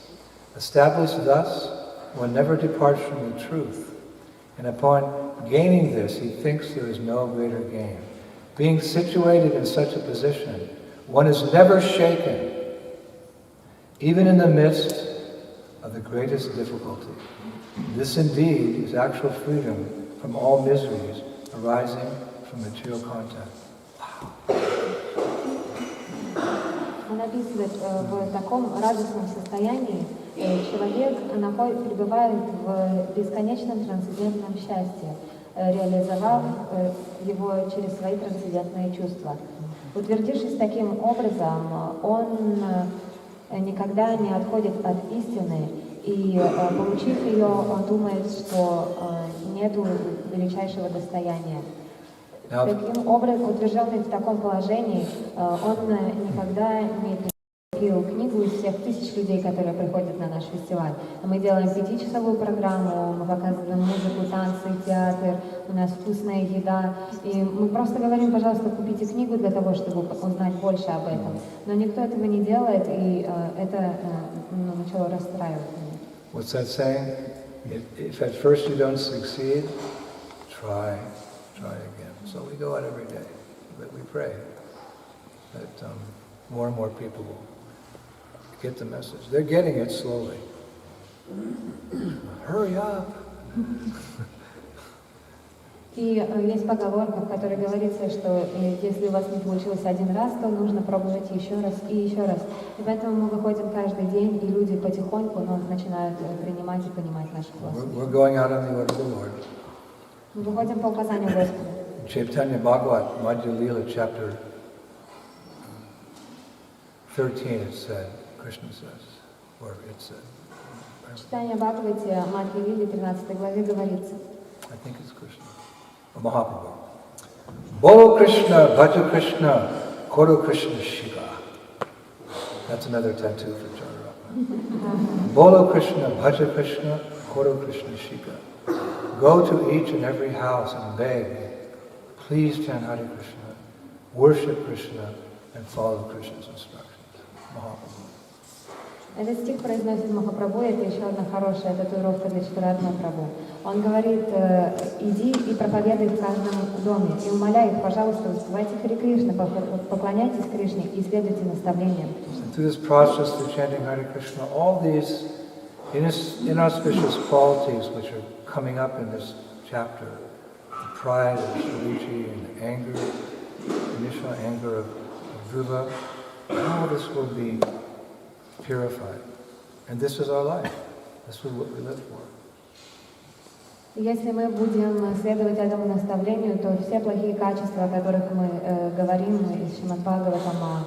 Established thus, one never departs from the truth, and upon gaining this, he thinks there is no greater gain. Being situated in such a position, one is never shaken, even in the midst of the greatest difficulty. This indeed is actual freedom from all miseries arising from material contact. Он описывает в таком радостном состоянии, человек пребывает в бесконечном трансцендентном счастье, реализовав его через свои трансцендентные чувства. Утвердившись таким образом, он никогда не отходит от истины, и, получив ее, он думает, что нету величайшего достояния. Таким образом, утвержденный в таком положении, он никогда не прикрепил книгу из всех тысяч людей, которые приходят на наш фестиваль. Мы делаем 5-часовую программу, мы показываем музыку, танцы, театр, у нас вкусная еда. И мы просто говорим, пожалуйста, купите книгу для того, чтобы узнать больше об этом. Но никто этого не делает, и это начало расстраивать меня. What's that saying? If at first you don't succeed, try again. So we go out every day, but we pray that more and more people will get the message. They're getting it slowly. Hurry up! И есть поговорка, в которой говорится, что если у вас не получилось один раз, то нужно пробовать еще раз и еще раз. И поэтому мы выходим каждый день, и люди потихоньку начинают принимать и понимать нашу философию. We're going out on the order of the Lord. Мы выходим по указанию Господа. Chaitanya Bhagavat, Madhya Lila, chapter 13, it said, Krishna says, or it said. Читание Бхагавате, Мадхья Лиле, 13 главе говорится. I think it's Krishna. Or Mahaprabhu. Bolo Krishna, Bhaja Krishna, Koro Krishna Shiva. That's another tattoo for Chandra. Bolo Krishna, Bhaja Krishna, Koro Krishna Shiva. Go to each and every house and beg, please chant Hare Krishna, worship Krishna, and follow Krishna's instructions. Mahaprabhu. Этот стих произносит Махапрабху, это еще одна хорошая татуировка для Читаратма Прабху. Он говорит, иди и проповедуй в каждом доме, и умоляй их, пожалуйста, воспевайте Харе Кришна, поклоняйтесь Кришне и следуйте наставлениям. Through this process, through chanting Hare Krishna, all these inauspicious qualities which are coming up in this chapter, the pride of Shuruchi and the anger, the initial anger of Dhruva, all this will be purified. And this is our life. This is what we live for. Если мы будем следовать этому наставлению, то все плохие качества, о которых мы говорим из Шримад Бхагаватама,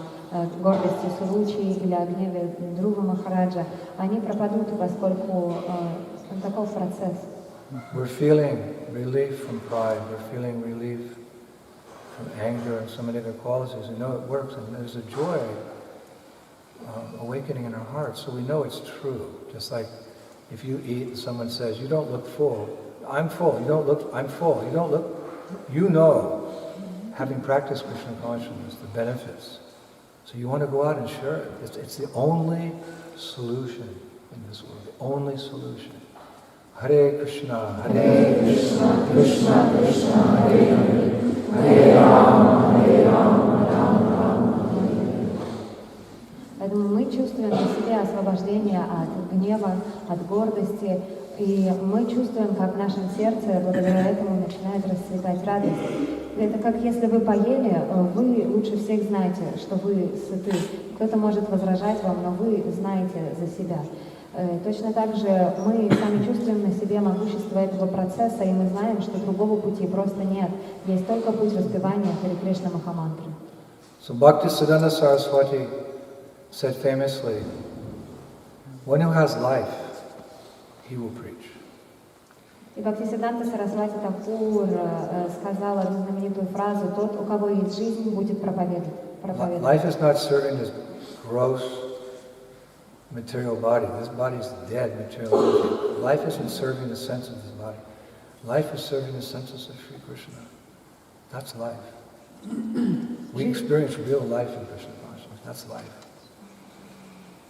гордости Суручи или о гневе Гуру Махараджа, они пропадут, поскольку таков процесс. We're feeling relief from pride. We're feeling relief from anger and so many other qualities. We know it works, and there's a joy awakening in our hearts, so we know it's true. Just like if you eat and someone says, "You don't look full." I'm full. You don't look. I'm full. You don't look. You know, having practiced Krishna consciousness, the benefits. So you want to go out and share it. It's the only solution in this world. The only solution. Hare Krishna, Krishna, Krishna, Hare Hare, Hare Rama, Rama, Rama, Hare. Поэтому мы чувствуем на себе освобождение от гнева, от гордости, и мы чувствуем, как в нашем сердце благодаря этому начинает расцветать радость. Это как если вы поели, вы лучше всех знаете, что вы сыты. Кто-то может возражать вам, но вы знаете за себя. Точно так же мы сами чувствуем на себе могущество этого процесса, и мы знаем, что другого пути просто нет. Есть только путь воспевания Харе Кришна Махамантры. So Bhaktisiddhanta Saraswati said famously, "One who has life, he will preach." И Бхактисиддханта Сарасвати Такур сказала знаменитую фразу: «Тот, у кого есть жизнь, будет проповедовать». Life is not serving this gross material body. This body is dead material energy. Life isn't serving the sense of this body. Life is serving the senses of Sri Krishna. That's life. We experience real life in Krishna consciousness. That's life.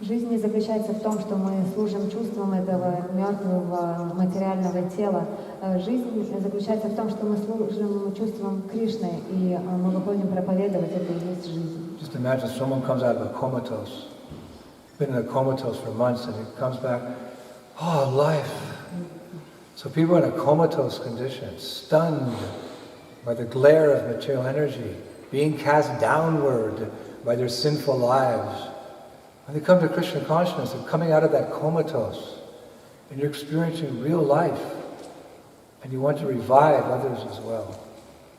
Жизнь не заключается в том, что мы служим чувствам этого мертвого материального тела. Жизнь заключается в том, что мы служим чувствам Кришны, и мы выходим проповедовать, это и есть жизнь. Just imagine someone comes out of a comatose, been in a comatose for months, and he comes back, oh, life. So people in a comatose condition, stunned by the glare of material energy, being cast downward by their sinful lives. When they come to Krishna consciousness, they're coming out of that comatose, and you're experiencing real life, and you want to revive others as well.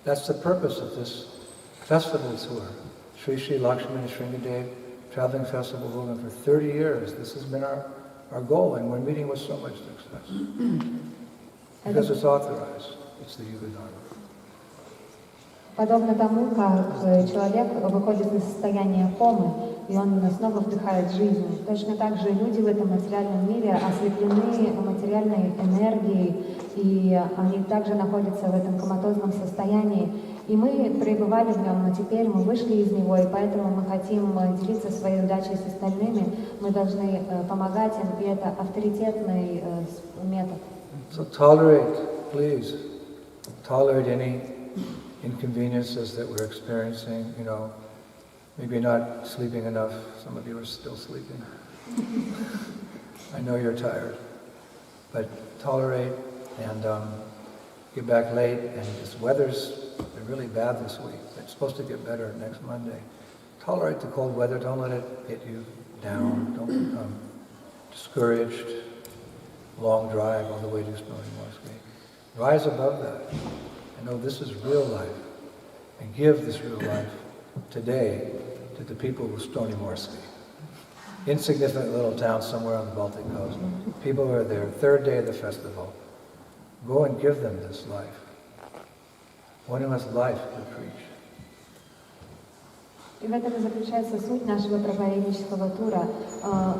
That's the purpose of this festival tour. Sri Sri Lakshmana Sringadev Traveling Festival going for 30 years. This has been our goal, and we're meeting with so much success. Because it's authorized. It's the Yuga Dharma. Подобно тому, как человек выходит из состояния комы, и он снова вдыхает жизнь. Точно так же люди в этом материальном мире ослеплены материальной энергией, и они также находятся в этом коматозном состоянии. И мы пребывали в нем, но теперь мы вышли из него, и поэтому мы хотим делиться своей удачей с остальными. Мы должны помогать им, и это авторитетный метод. So tolerate, please, tolerate any inconveniences that we're experiencing, you know, maybe not sleeping enough. Some of you are still sleeping. I know you're tired, but tolerate and get back late. And this weather's been really bad this week. It's supposed to get better next Monday. Tolerate the cold weather. Don't let it get you down. Don't become discouraged. Long drive all the way to Stony Mosque. Rise above that. And know this is real life. And give this real life today to the people of Stony Mosque. Insignificant little town somewhere on the Baltic coast. People who are there, third day of the festival. Go and give them this life. One who has life to preach. И в этом и заключается суть нашего проповеднического тура.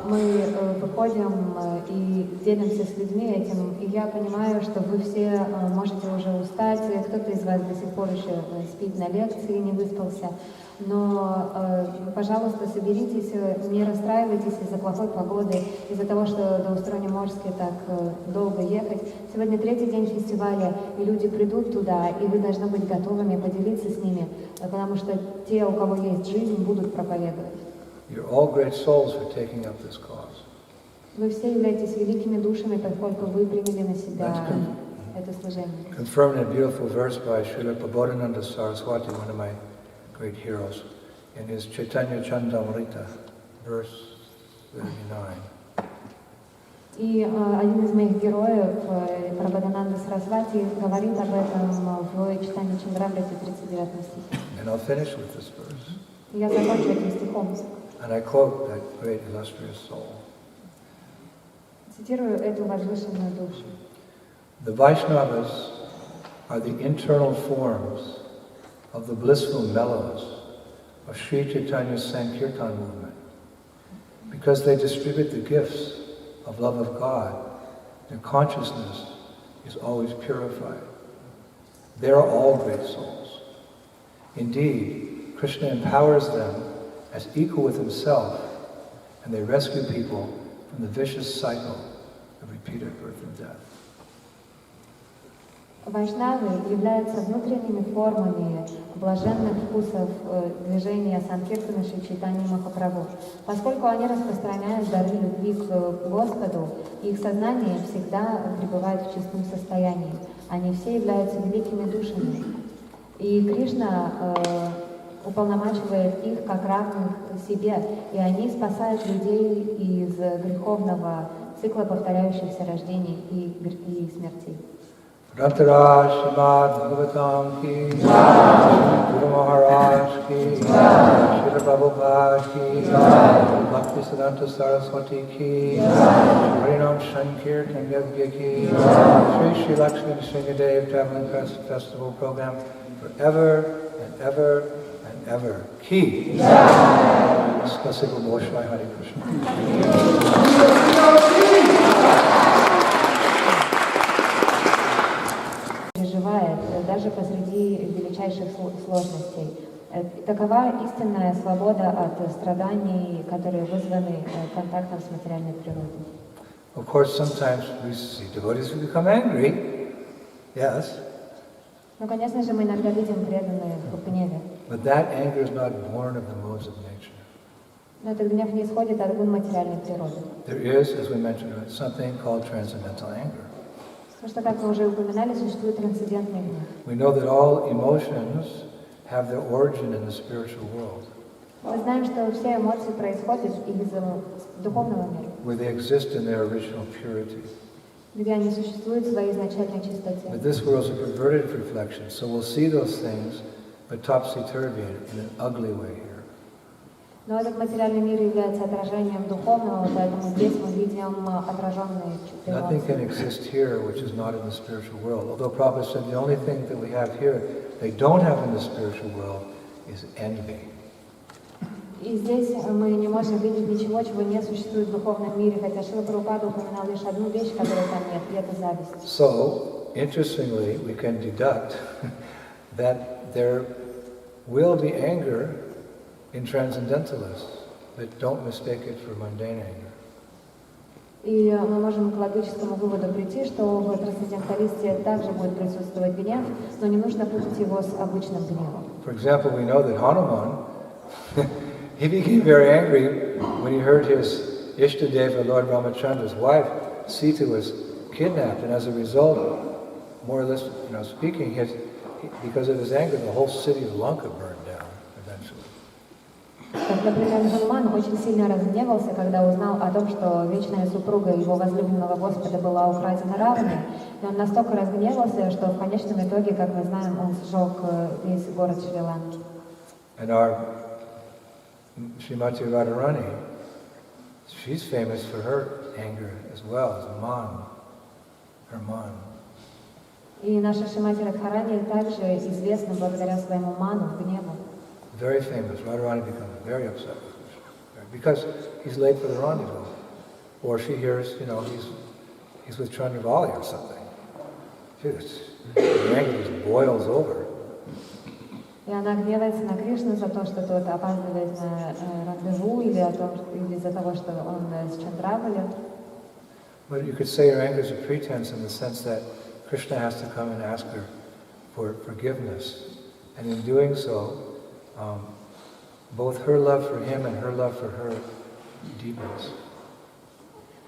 Мы выходим и делимся с людьми этим, и я понимаю, что вы все можете уже устать, кто-то из вас до сих пор еще спит на лекции, не выспался. Но, пожалуйста, соберитесь, не расстраивайтесь из-за плохой погоды, из-за того, что до Устрони-Морске так долго ехать. Сегодня третий день фестиваля, и люди придут туда, и вы должны быть готовыми поделиться с ними, потому что те, у кого есть жизнь, будут проповедовать. You're all great souls for taking up this cause. Вы все являетесь великими душами, поскольку вы приняли на себя это служение. Confirmed in a beautiful verse by Шрилы Прабхупады Saraswati, one of my great heroes, in his Chaitanya Chandamrita, verse 39. И один из моих героев, Прабхупада Сарасвати, говорит об этом в Читании Чандрамрите, 39 стих. And I'll finish with this verse. Я закончу этим стихом. And I quote that great illustrious soul. Цитирую эту возвышенную душу. The Vaishnavas are the internal forms of the blissful mellows of Sri Chaitanya's Sankirtan movement. Because they distribute the gifts of love of God, their consciousness is always purified. They are all great souls. Indeed, Krishna empowers them as equal with himself, and they rescue people from the vicious cycle of repeated birth and death. Вайшнавы являются внутренними формами блаженных вкусов движения Санкиртана Шри Чайтаньи Махапрабху. Поскольку они распространяют дары любви к Господу, их сознание всегда пребывает в чистом состоянии. Они все являются великими душами. И Кришна уполномачивает их как равных себе, и они спасают людей из греховного цикла повторяющихся рождений и смертей. Rantaraj Srimad Bhagavatam ki, Guru Maharaj ki, Shrila Prabhupada ki, Bhakti Siddhanta Saraswati ki, Harinam Sankirtan Yagya ki, Shri Lakshmi Sringadev Traveling Festival Program forever and ever and ever ki. Spasibo Bolshoi Hare Krishna. Переживает даже посреди величайших сложностей. Такова истинная свобода от страданий, которые вызваны контактом с материальной природой. Of course, sometimes we see devotees who become angry. Yes. Но, конечно же, мы иногда видим преданных в гневе. But that anger is not born of the modes of nature. Но этот гнев не исходит от гун материальной природы. There is, as we mentioned, something called transcendental anger. Потому что, как мы уже упоминали, существует трансцендентный гнев. We know that all emotions have their origin in the spiritual world, Мы знаем, что все эмоции происходят из духовного мира, where they exist in their original purity. где они существуют в своей изначальной чистоте. But this world is a perverted reflection, so we'll see those things, but topsy-turvy in an ugly way here. Но этот материальный мир является отражением духовного, поэтому здесь мы видим отраженные Nothing can эмоции. exist here which is not in the spiritual world. Although Prabhupada said the only thing that we have here they don't have in the spiritual world is envy. И здесь мы не можем видеть ничего, чего не существует в духовном мире, хотя Шрила Прабхупада упоминал лишь одну вещь, которой там нет, и это зависть. So, interestingly, we can deduct that there will be anger in transcendentalists, but don't mistake it for mundane anger. И мы можем к логическому выводу прийти, что в трансценденталисте также будет присутствовать гнев, но не нужно путать его с обычным гневом. For example, we know that Hanuman, he became very angry when he heard his Ishtadeva, Lord Ramachandra's wife, Sita, was kidnapped, and as a result, more or less, speaking, because of his anger, the whole city of Lanka burned down eventually. Как, например, Хануман очень сильно разгневался, когда узнал о том, что вечная супруга его возлюбленного Господа была украдена Равной, и он настолько разгневался, что в конечном итоге, как мы знаем, он сжег весь город Шри-Ланки. And our Srimati Radharani, she's famous for her anger as well as her man. И наша Шримати Радхарани также известна благодаря своему ману, гневу. Very famous. Radharani becomes very upset with Krishna because he's late for the rendezvous, or she hears, he's with Chandravali or something. The anger just boils over. И она гневается на Кришну за то, что тот опаздывает на рандеву, или из-за того, что он с Чандравали. But you could say her anger is a pretense in the sense that Krishna has to come and ask her for forgiveness, and in doing so, both her love for him and her love for her deepens.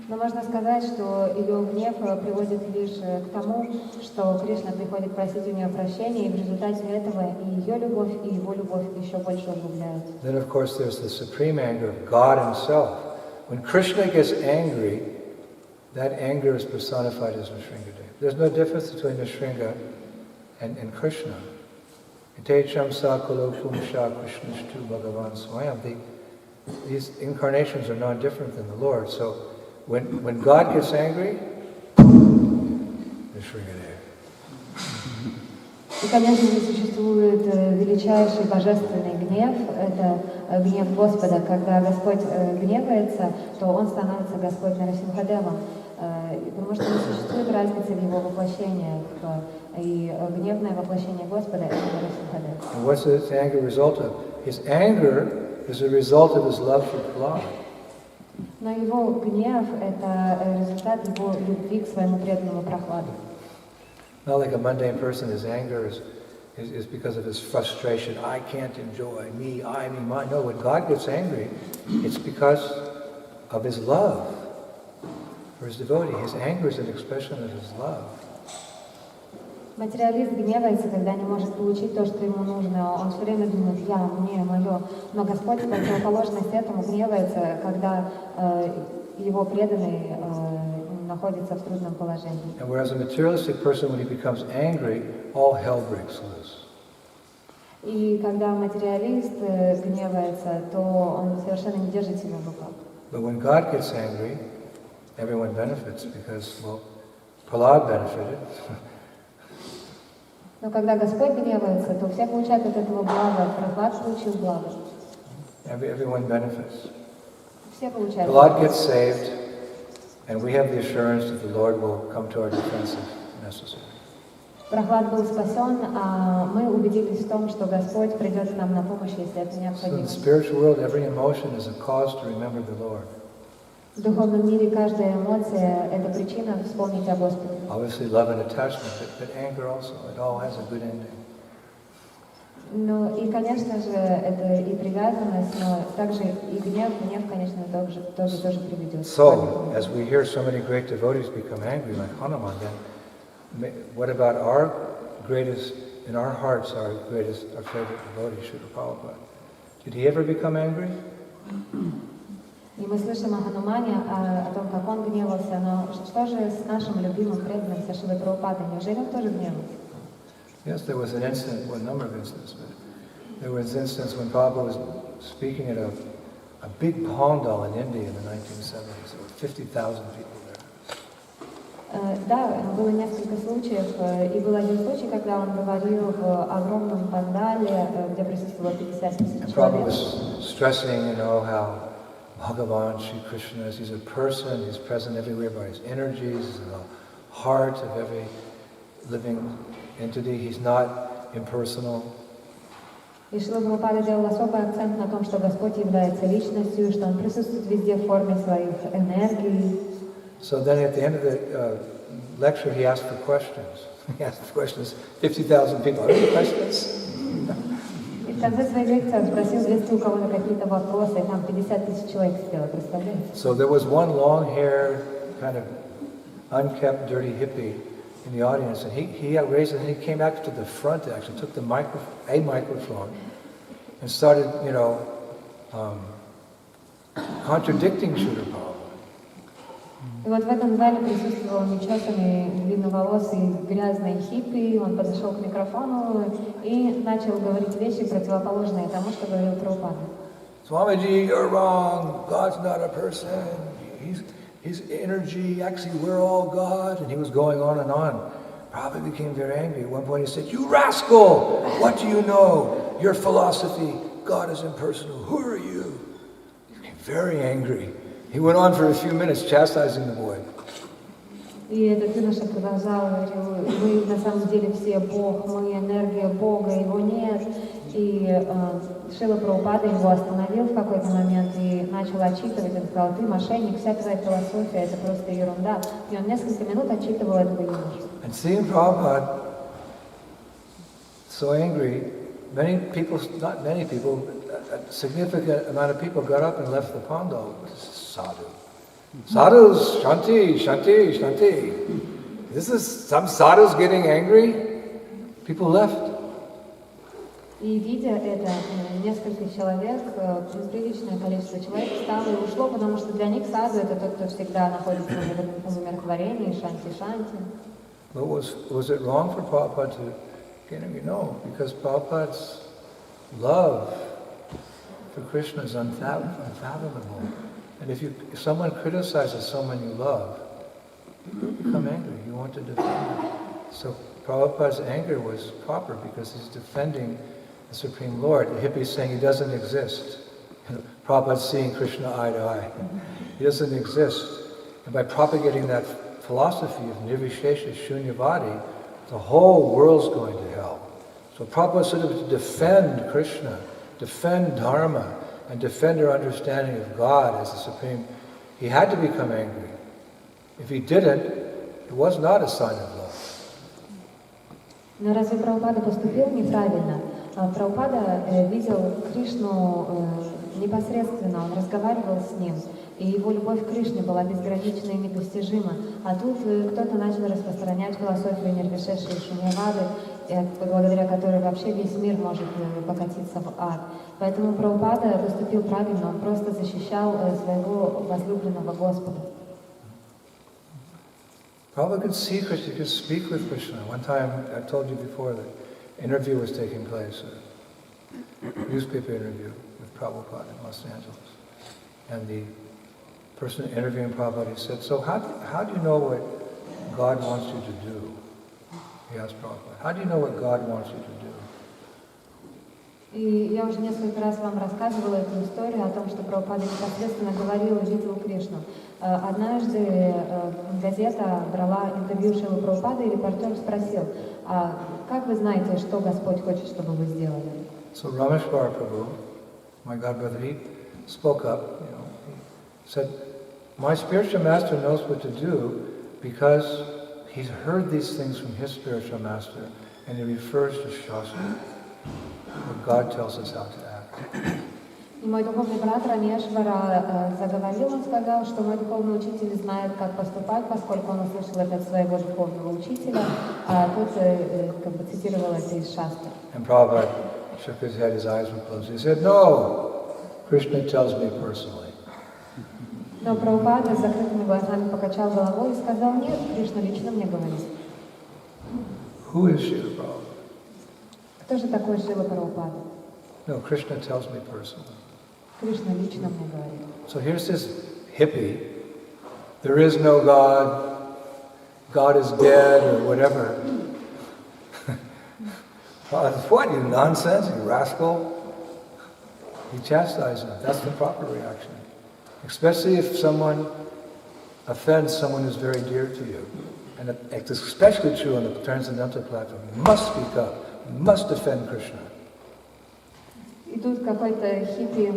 Но можно сказать, что ее гнев приводит лишь к тому, что Кришна приходит просить у нее прощения, и в результате этого и ее любовь, и его любовь еще больше углубляются. Then, of course, there's the supreme anger of God Himself. When Krishna gets angry, that anger is personified as Nrsingadev. There's no difference between Nrsinga and Krishna. These incarnations are not different than the Lord. So when God gets angry, Nrsingadev. И, конечно же, существует величайший божественный гнев, это гнев Господа. Когда Господь гневается, то Он становится Господь Нарасимхадевом, потому что не существует разницы в Его воплощениях, и гневное воплощение Господа — это Нарасимхадев. And what's his anger result of? His anger is a result of his love for God. Но его гнев — это результат его любви к своему преданному прохладу. Not like a mundane person, his anger is because of his frustration. I can't enjoy me, mine. No, when God gets angry, it's because of his love for his devotee. His anger is an expression of his love. Материалист гневается, когда не может получить то, что ему нужно. Он все время думает «я», «мне», «мое». Но Господь, в противоположность этому, гневается, когда его преданный находится в трудном положении. And whereas a materialistic person, when he becomes angry, all hell breaks loose. И когда материалист гневается, то он совершенно не держит себя в руках. But when God gets angry, everyone benefits because, well, Prahlad benefited. Но когда Господь гневается, то все получают от этого благо. Прохлад получил благо. Everyone benefits. Все получают. Prahlad gets saved, and we have the assurance that the Lord will come to our defense if necessary. Прохлад был спасен, а мы убедились в том, что Господь придет к нам на помощь, если это So in необходимо. the spiritual world, every emotion is a cause to remember the Lord. В духовном мире каждая эмоция – это причина вспомнить о Господе. Obviously, love and attachment, but anger also. It all has a good ending. Ну и, конечно же, это и привязанность, но также и гнев, конечно, тоже приведет. So, as we hear so many great devotees become angry, like Hanuman, then what about our greatest, in our hearts, our favorite devotee, Srila Prabhupada? Did he ever become angry? И мы слышим о Ханумане, о том, как он гневался, но что же с нашим любимым преданным, со Шрилой Прабхупадой? Неужели он тоже гневался? Yes, there was an incident, well, a number of incidents, but there was an instance when Prabhupada was speaking at a big pandal in India in the 1970s. There were 50,000 people there. Да, было несколько случаев, и был один случай, когда он говорил в огромном пандале, где присутствовало 50 тысяч And Prabhupada человек. was stressing, how Bhagavan Sri Krishna is, he's a person, he's present everywhere by his energies, he's in the heart of every living entity, he's not impersonal. И Шрила Прабхупада делал особый акцент на том, что Господь является личностью, что Он присутствует везде в форме своих энергий. So then at the end of the lecture, he asked for questions. He asked for questions, 50,000 people. Are there any questions? И в конце своей лекции он спросил, есть ли у кого-то какие-то вопросы, и там 50 тысяч человек сидело, представляете? So there was one long-haired, kind of unkept, dirty hippie in the audience, and he raised it, and he came back to the front, actually, took a microphone, and started, contradicting Srila Prabhupada. И вот в этом зале присутствовал нечесанный, длинноволосый, грязный хиппи. Он подошел к микрофону и начал говорить вещи, противоположные тому, что говорил Прабхупада. Swamiji, you're wrong. God's not a person. He's energy. Actually, we're all God. And he was going on and on. Prabhupada became very angry. At one point he said, "You rascal! What do you know? Your philosophy, God is impersonal. Who are you?" He became very angry. He went on for a few minutes chastising the boy. И этот юноша продолжал, говорил, мы на самом деле все Бог, мы энергия Бога, Его нет. И Шрила Прабхупада его остановил в какой-то момент и начал отчитывать. Он сказал, ты мошенник, вся твоя философия, это просто ерунда. И он несколько минут отчитывал этого юношу. And seeing Prabhupada so angry, not many people, a significant amount of people got up and left the pandal. Sadhu. Sadhus, shanti, shanti, shanti. This is some sadhus getting angry. People left. И видя это, несколько человек, приличное количество человек встало и ушло, потому что для них саду это тот, кто всегда находится в умиротворении, шанти-шанти. But was it wrong for Prabhupada to get angry? No, because Prabhupada's love for Krishna is unfathomable. And if someone criticizes someone you love, you become angry. You want to defend them. So Prabhupada's anger was proper because he's defending the Supreme Lord. The hippie is saying he doesn't exist. Prabhupada's seeing Krishna eye to eye. He doesn't exist. And by propagating that philosophy of nirvishesha, shunyavadi, the whole world's going to hell. So Prabhupada said to defend Krishna, defend Dharma, and defend our understanding of God as the Supreme. He had to become angry. If he didn't, it was not a sign of love. Но разве Прабхупада поступил неправильно? Прабхупада видел Кришну непосредственно, он разговаривал с ним, и его любовь к Кришне была безгранична и недостижима. А тут кто-то начал распространять философию нирвишеши и шуньявады, благодаря которой вообще весь мир может покатиться в ад. Поэтому Прабхупада поступил правильно, он просто защищал своего возлюбленного Господа. Prabhupada could see Krishna, he could speak with Krishna. One time, I told you before, that interview was taking place, a newspaper interview with Prabhupada in Los Angeles. And the person interviewing Prabhupada, he said, so how do you know what God wants you to do? He asked Prabhupada, how do you know what God wants you to do? И я уже несколько раз вам рассказывала эту историю о том, что Прабхупада непосредственно говорил и видел Кришну. Однажды газета брала интервью Шрилы Прабхупады, и репортер спросил, а как вы знаете, что Господь хочет, чтобы вы сделали? So Rameshwar Prabhu, my godbrother, he spoke up, he said, my spiritual master knows what to do because he's heard these things from his spiritual master, and he refers to Shastra, where God tells us how to act. И мой духовный брат Рамешвара заговорил, он сказал, что мой духовный учитель знает, как поступать, поскольку он услышал это от своего духовного учителя, а тот как бы цитировал это из Шастры. And Prabhupada shook his head, his eyes were closed. He said, no, Krishna tells me personally. Но Прабхупада с закрытыми глазами покачал головой и сказал, нет, Кришна лично мне говорит. Who is Srila Prabhupada? Кто же такой Шрила Прабхупада? No, Krishna tells me personally. Кришна лично мне говорит. So here's this hippie. There is no God. God is dead or whatever. What, you nonsense, you rascal? He chastised him. That's the proper reaction. Especially if someone offends someone who's very dear to you. And it's especially true on the transcendental platform. You must speak up. You must defend Krishna. И тут какой-то хиппи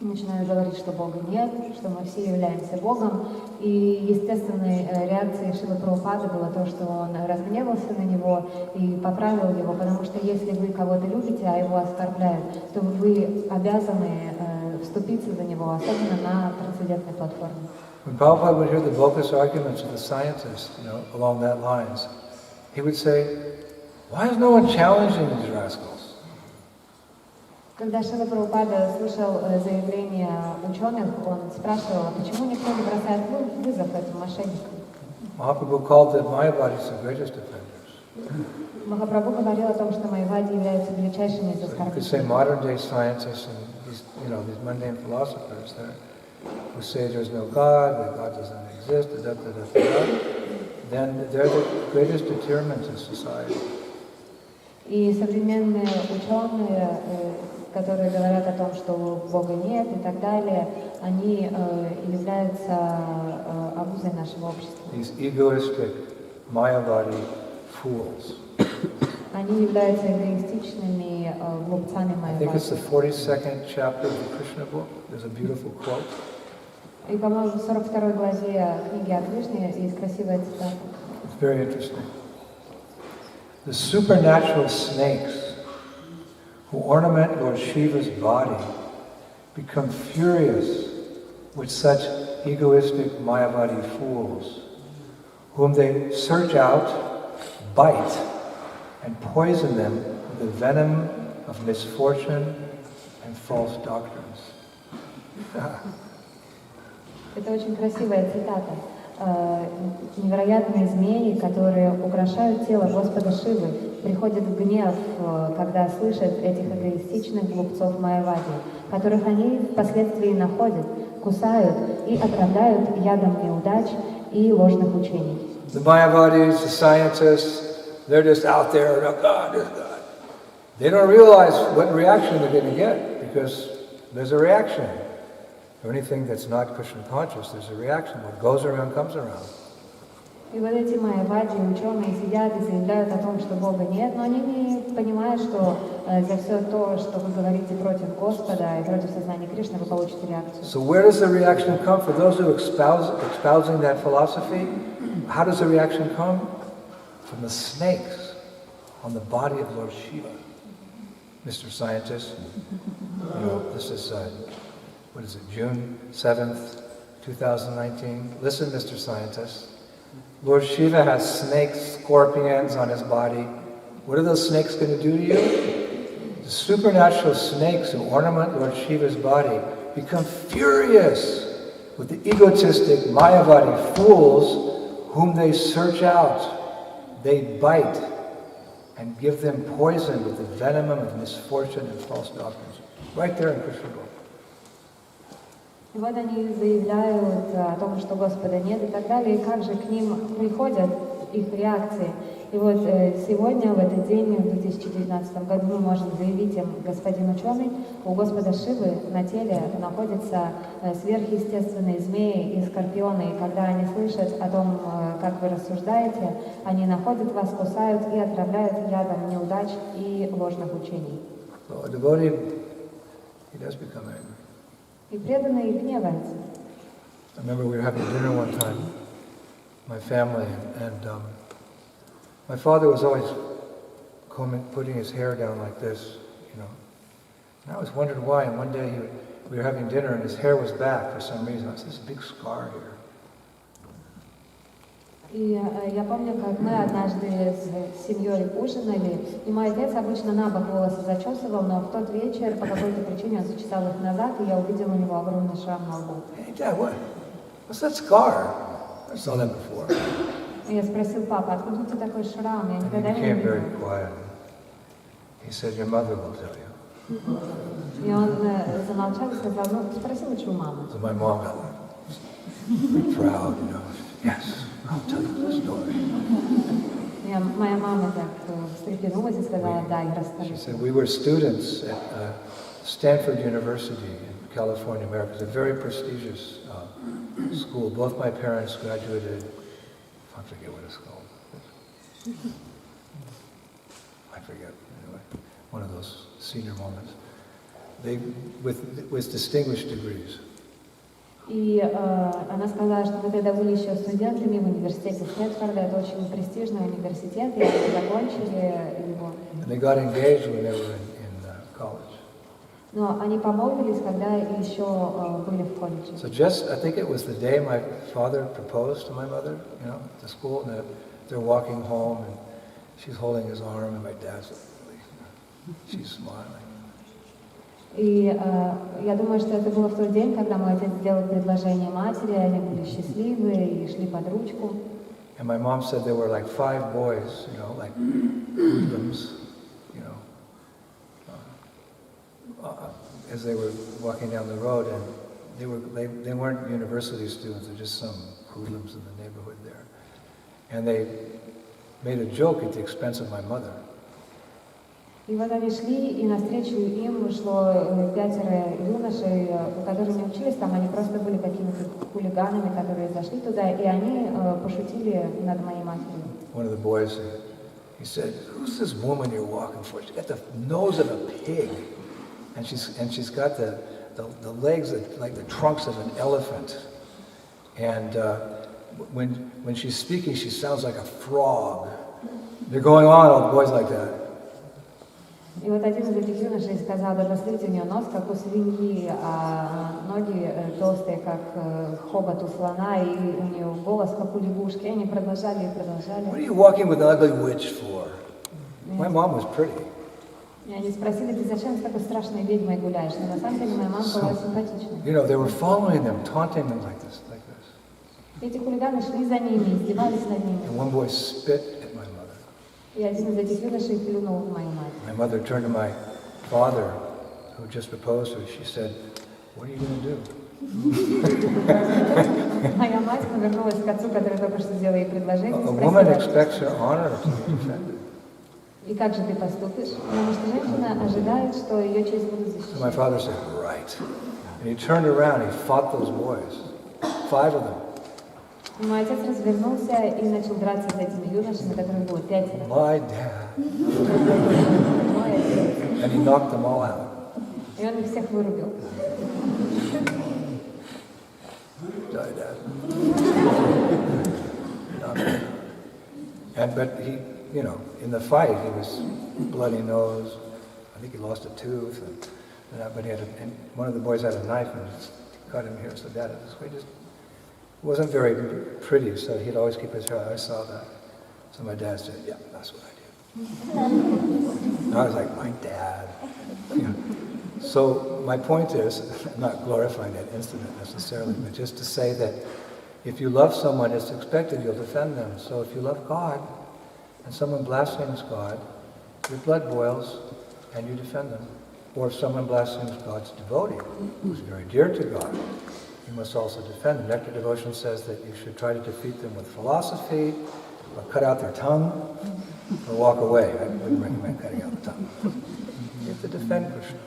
начинает говорить, что Бога нет, что мы все являемся Богом. И естественной реакцией Шрилы Прабхупады было то, что он разгневался на него и поправил его, потому что если вы кого-то любите, а его оскорбляют, то вы обязаны вступиться за него, особенно на трансцендентной платформе. When Prabhupada would hear the bogus arguments of the scientists, along that lines, he would say, why is no one challenging these rascals? Когда Шрила Прабхупада слышал заявления ученых, он спрашивал, а почему никто не бросает вызов этим мошенникам? Mahaprabhu called the Mayavadis the greatest offenders. Махапрабху говорил о том, что Майявади являются величайшими из So you could say оскорбителей. modern day scientists and these, these mundane philosophers who say there's no God, that God doesn't exist, then they're the greatest deterrent in society. И современные ученые, которые говорят о том, что Бога нет и так далее, они являются обузой нашего общества. These egoistic Mayavadi fools. Они являются эгоистичными глупцами I think it's the Майявади. 42nd chapter of the Krishna book. There's a beautiful quote. И, по-моему, в 42 главе книги о Кришне есть красивая цитата. It's very interesting. The supernatural snakes who ornament Lord Shiva's body become furious with such egoistic Mayavadi fools, whom they search out, bite, and poison them with the venom of misfortune and false doctrines. Это очень красивая цитата. Невероятные змеи, которые украшают тело Господа Шивы, приходят в гнев, когда слышат этих эгоистичных глупцов Майявади, которых они впоследствии находят, кусают и отравляют ядом неудач и ложных учений. The Mayavadis, the scientists, they're just out there, oh God, there's God. They don't realize what reaction they're going to get, because there's a reaction. For anything that's not Krishna conscious, there's a reaction. What goes around comes around. И вот эти Майявади, ученые сидят и заявляют о том, что Бога нет, но они не понимают, что за все то, что вы говорите против Господа и против сознания Кришны, вы получите реакцию. So where does the reaction come for those who espousing that philosophy? How does the reaction come? From the snakes on the body of Lord Shiva. Mr. Scientist, this is what is it, June 7th, 2019. Listen, Mr. Scientist. Lord Shiva has snakes, scorpions on his body. What are those snakes going to do to you? The supernatural snakes who ornament Lord Shiva's body become furious with the egotistic Mayavadi fools whom they search out, they bite and give them poison with the venom of misfortune and false doctrines. Right there in Krishna book. И вот они заявляют о том, что Господа нет и так далее, и как же к ним приходят их реакции. И вот сегодня, в этот день, в 2019 году, мы можем заявить им: господин ученый, у Господа Шивы на теле находятся сверхъестественные змеи и скорпионы, и когда они слышат о том, как вы рассуждаете, они находят вас, кусают и отравляют ядом неудач и ложных учений. So a devotee, he does become angry. И преданные гневаются. I remember we were having dinner one time, my family, and my father was always putting his hair down like this, you know. And I was wondering why, and one day we were having dinner and his hair was back for some reason. I said, "This big scar here." И я помню, как мы однажды с семьей ужинали, и мой отец обычно на бок волосы зачесывал, но в тот вечер по какой-то причине он зачесал их назад, и я увидела у него огромный шрам на лбу. Hey, Dad, what's that scar? I saw that before. И я спросил: папа, откуда у тебя такой шрам? Я And никогда he не became видел. very quiet. He said, "Your mother will tell you." И он замолчал и сказал: ну, спроси лучше у мамы. So my mom got like proud, you know. Yes, I'll tell you the story. И моя мама так встрепенулась и сказала: да, я расскажу. She said, we were students at Stanford University in California, America. It's a very prestigious school. Both my parents graduated, I forget what it's called. I forget, anyway, one of those senior moments. They, with distinguished degrees. И она сказала, что мы тогда были еще студентами в университете Стэнфорда, это очень престижный университет, и они закончили его. And they got engaged when they were in college. Но они помолвились, когда еще были в колледже. So just, I think it was the day my father proposed to my mother, you know, at the school, and they're walking home, and she's holding his arm, and my dad's like, really, she's smiling. И я думаю, что это было в тот день, когда мой отец сделал предложение матери, они были счастливы и шли под ручку. And my mom said there were like 5 boys, you know, like hoodlums, you know, as they were walking down the road, and they weren't university students, they're just some hoodlums in the neighborhood there. And they made a joke at the expense of my mother. И вот они шли, и навстречу им шло 5 юношей, которые не учились там, они просто были какими-то хулиганами, которые зашли туда, и они пошутили над моей матерью. One of the boys, he said, "Who's this woman you're walking for? She's got the nose of a pig, and she's got the legs like the trunks of an elephant, and when she's speaking, she sounds like a frog." They're going on, all the boys like that. И вот один из этих юношей сказал: да посмотрите, у нее нос как у свиньи, а ноги толстые, как хобот у слона, и у нее голос как у лягушки. И они продолжали и продолжали. What are you walking with an ugly witch for? My mom was pretty. И они спросили: ты зачем с такой страшной ведьмой гуляешь? Но на самом деле моя мама была симпатичной. You know, they were following them, taunting them like this. Эти хулиганы шли за ними, издевались над ними. And one boy spit at my mother. И один из этих юношей плюнул в мою мать. My mother turned to my father, who just proposed to her. She said, "What are you going to do?" Моя мать повернулась к отцу, который только что сделал ей предложение, A и woman спросила: expects her honor to be defended. и как же ты поступишь? Потому что женщина ожидает, что ее честь будет So my защищена. father said, "Right." And he turned around, he fought those boys, 5 of them. И мой отец развернулся и начал драться с этими юношами, которых было 5. My dad. Мой отец. And he knocked them all out. И он их всех вырубил. Die, Dad. But he, you know, in the fight, he was bloody nose. I think he lost a tooth. But he had and one of the boys had a knife and just cut him here. So Dad, it just wasn't very pretty. So he'd always keep his hair. I saw that. So my dad said, "Yeah, that's what I did." And I was like, "My dad." You know. So my point is, I'm not glorifying that incident necessarily, but just to say that if you love someone, it's expected you'll defend them. So if you love God, and someone blasphemes God, your blood boils and you defend them. Or if someone blasphemes God's devotee, who's very dear to God, you must also defend them. Nectar Devotion says that you should try to defeat them with philosophy, or cut out their tongue, or walk away. I wouldn't recommend cutting out the tongue. You have to defend Krishna.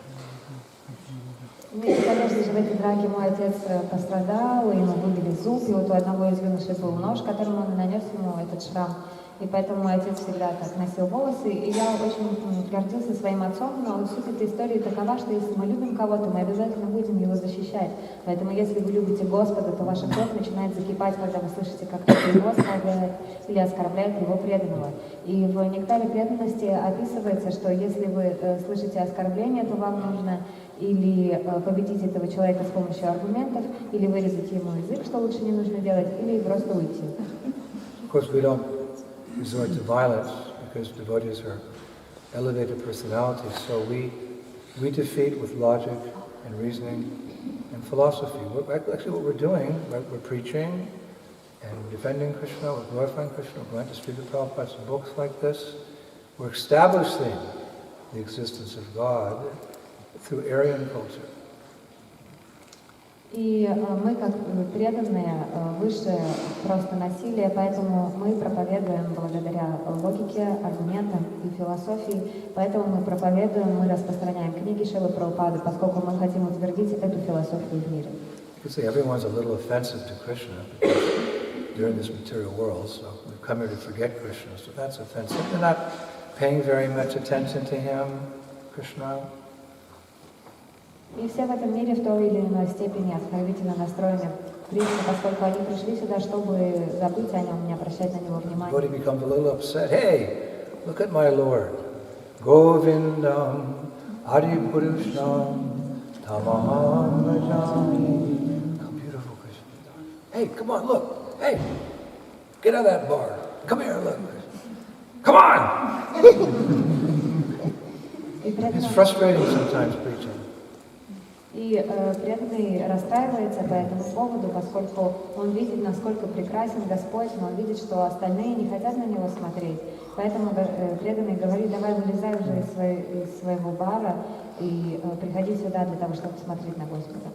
И, конечно же, в этой драке мой отец пострадал, ему выбили зуб, и вот у одного из юношей был нож, которым он нанес ему этот шрам. И поэтому мой отец всегда так носил волосы, и я очень гордился своим отцом, но суть этой истории такова, что если мы любим кого-то, мы обязательно будем его защищать. Поэтому если вы любите Господа, то ваша кровь начинает закипать, когда вы слышите, как кто-то его оскорбляет или оскорбляет его преданного. И в «Нектаре преданности» описывается, что если вы слышите оскорбление, то вам нужно или победить этого человека с помощью аргументов, или вырезать ему язык, что лучше не нужно делать, или просто уйти. Resort to violence because devotees are elevated personalities, so we defeat with logic and reasoning and philosophy. Actually what we're doing, we're preaching and defending Krishna, we're glorifying Krishna, we're going to Srila Prabhupada's books like this. We're establishing the existence of God through Aryan culture. И мы, как преданные, выше просто насилия, поэтому мы проповедуем благодаря логике, аргументам и философии, поэтому мы проповедуем, мы распространяем книги Шрилы Прабхупады, поскольку мы хотим утвердить эту философию в мире. You can say everyone's a little offensive to Krishna because they're in this material world, so we've come here to forget Krishna, so that's offensive. They're not paying very much attention to him, Krishna. И все в этом мире в той или иной степени оскорбительно настроены к Кришне, поскольку они пришли сюда, чтобы забыть о нем, не обращать на него внимания. Devotee becomes a little upset. Hey, look at my Lord. Govindam Adipurushnam Tamaham Bhajami. How beautiful Krishna. Hey, come on, look. Hey, get out of that bar. Come here, look. Come on! It's frustrating sometimes preaching. И преданный расстраивается по этому поводу, поскольку он видит, насколько прекрасен Господь, но он видит, что остальные не хотят на него смотреть. Поэтому преданный говорит: давай вылезай уже из своего бара и приходи сюда для того, чтобы посмотреть на Господа.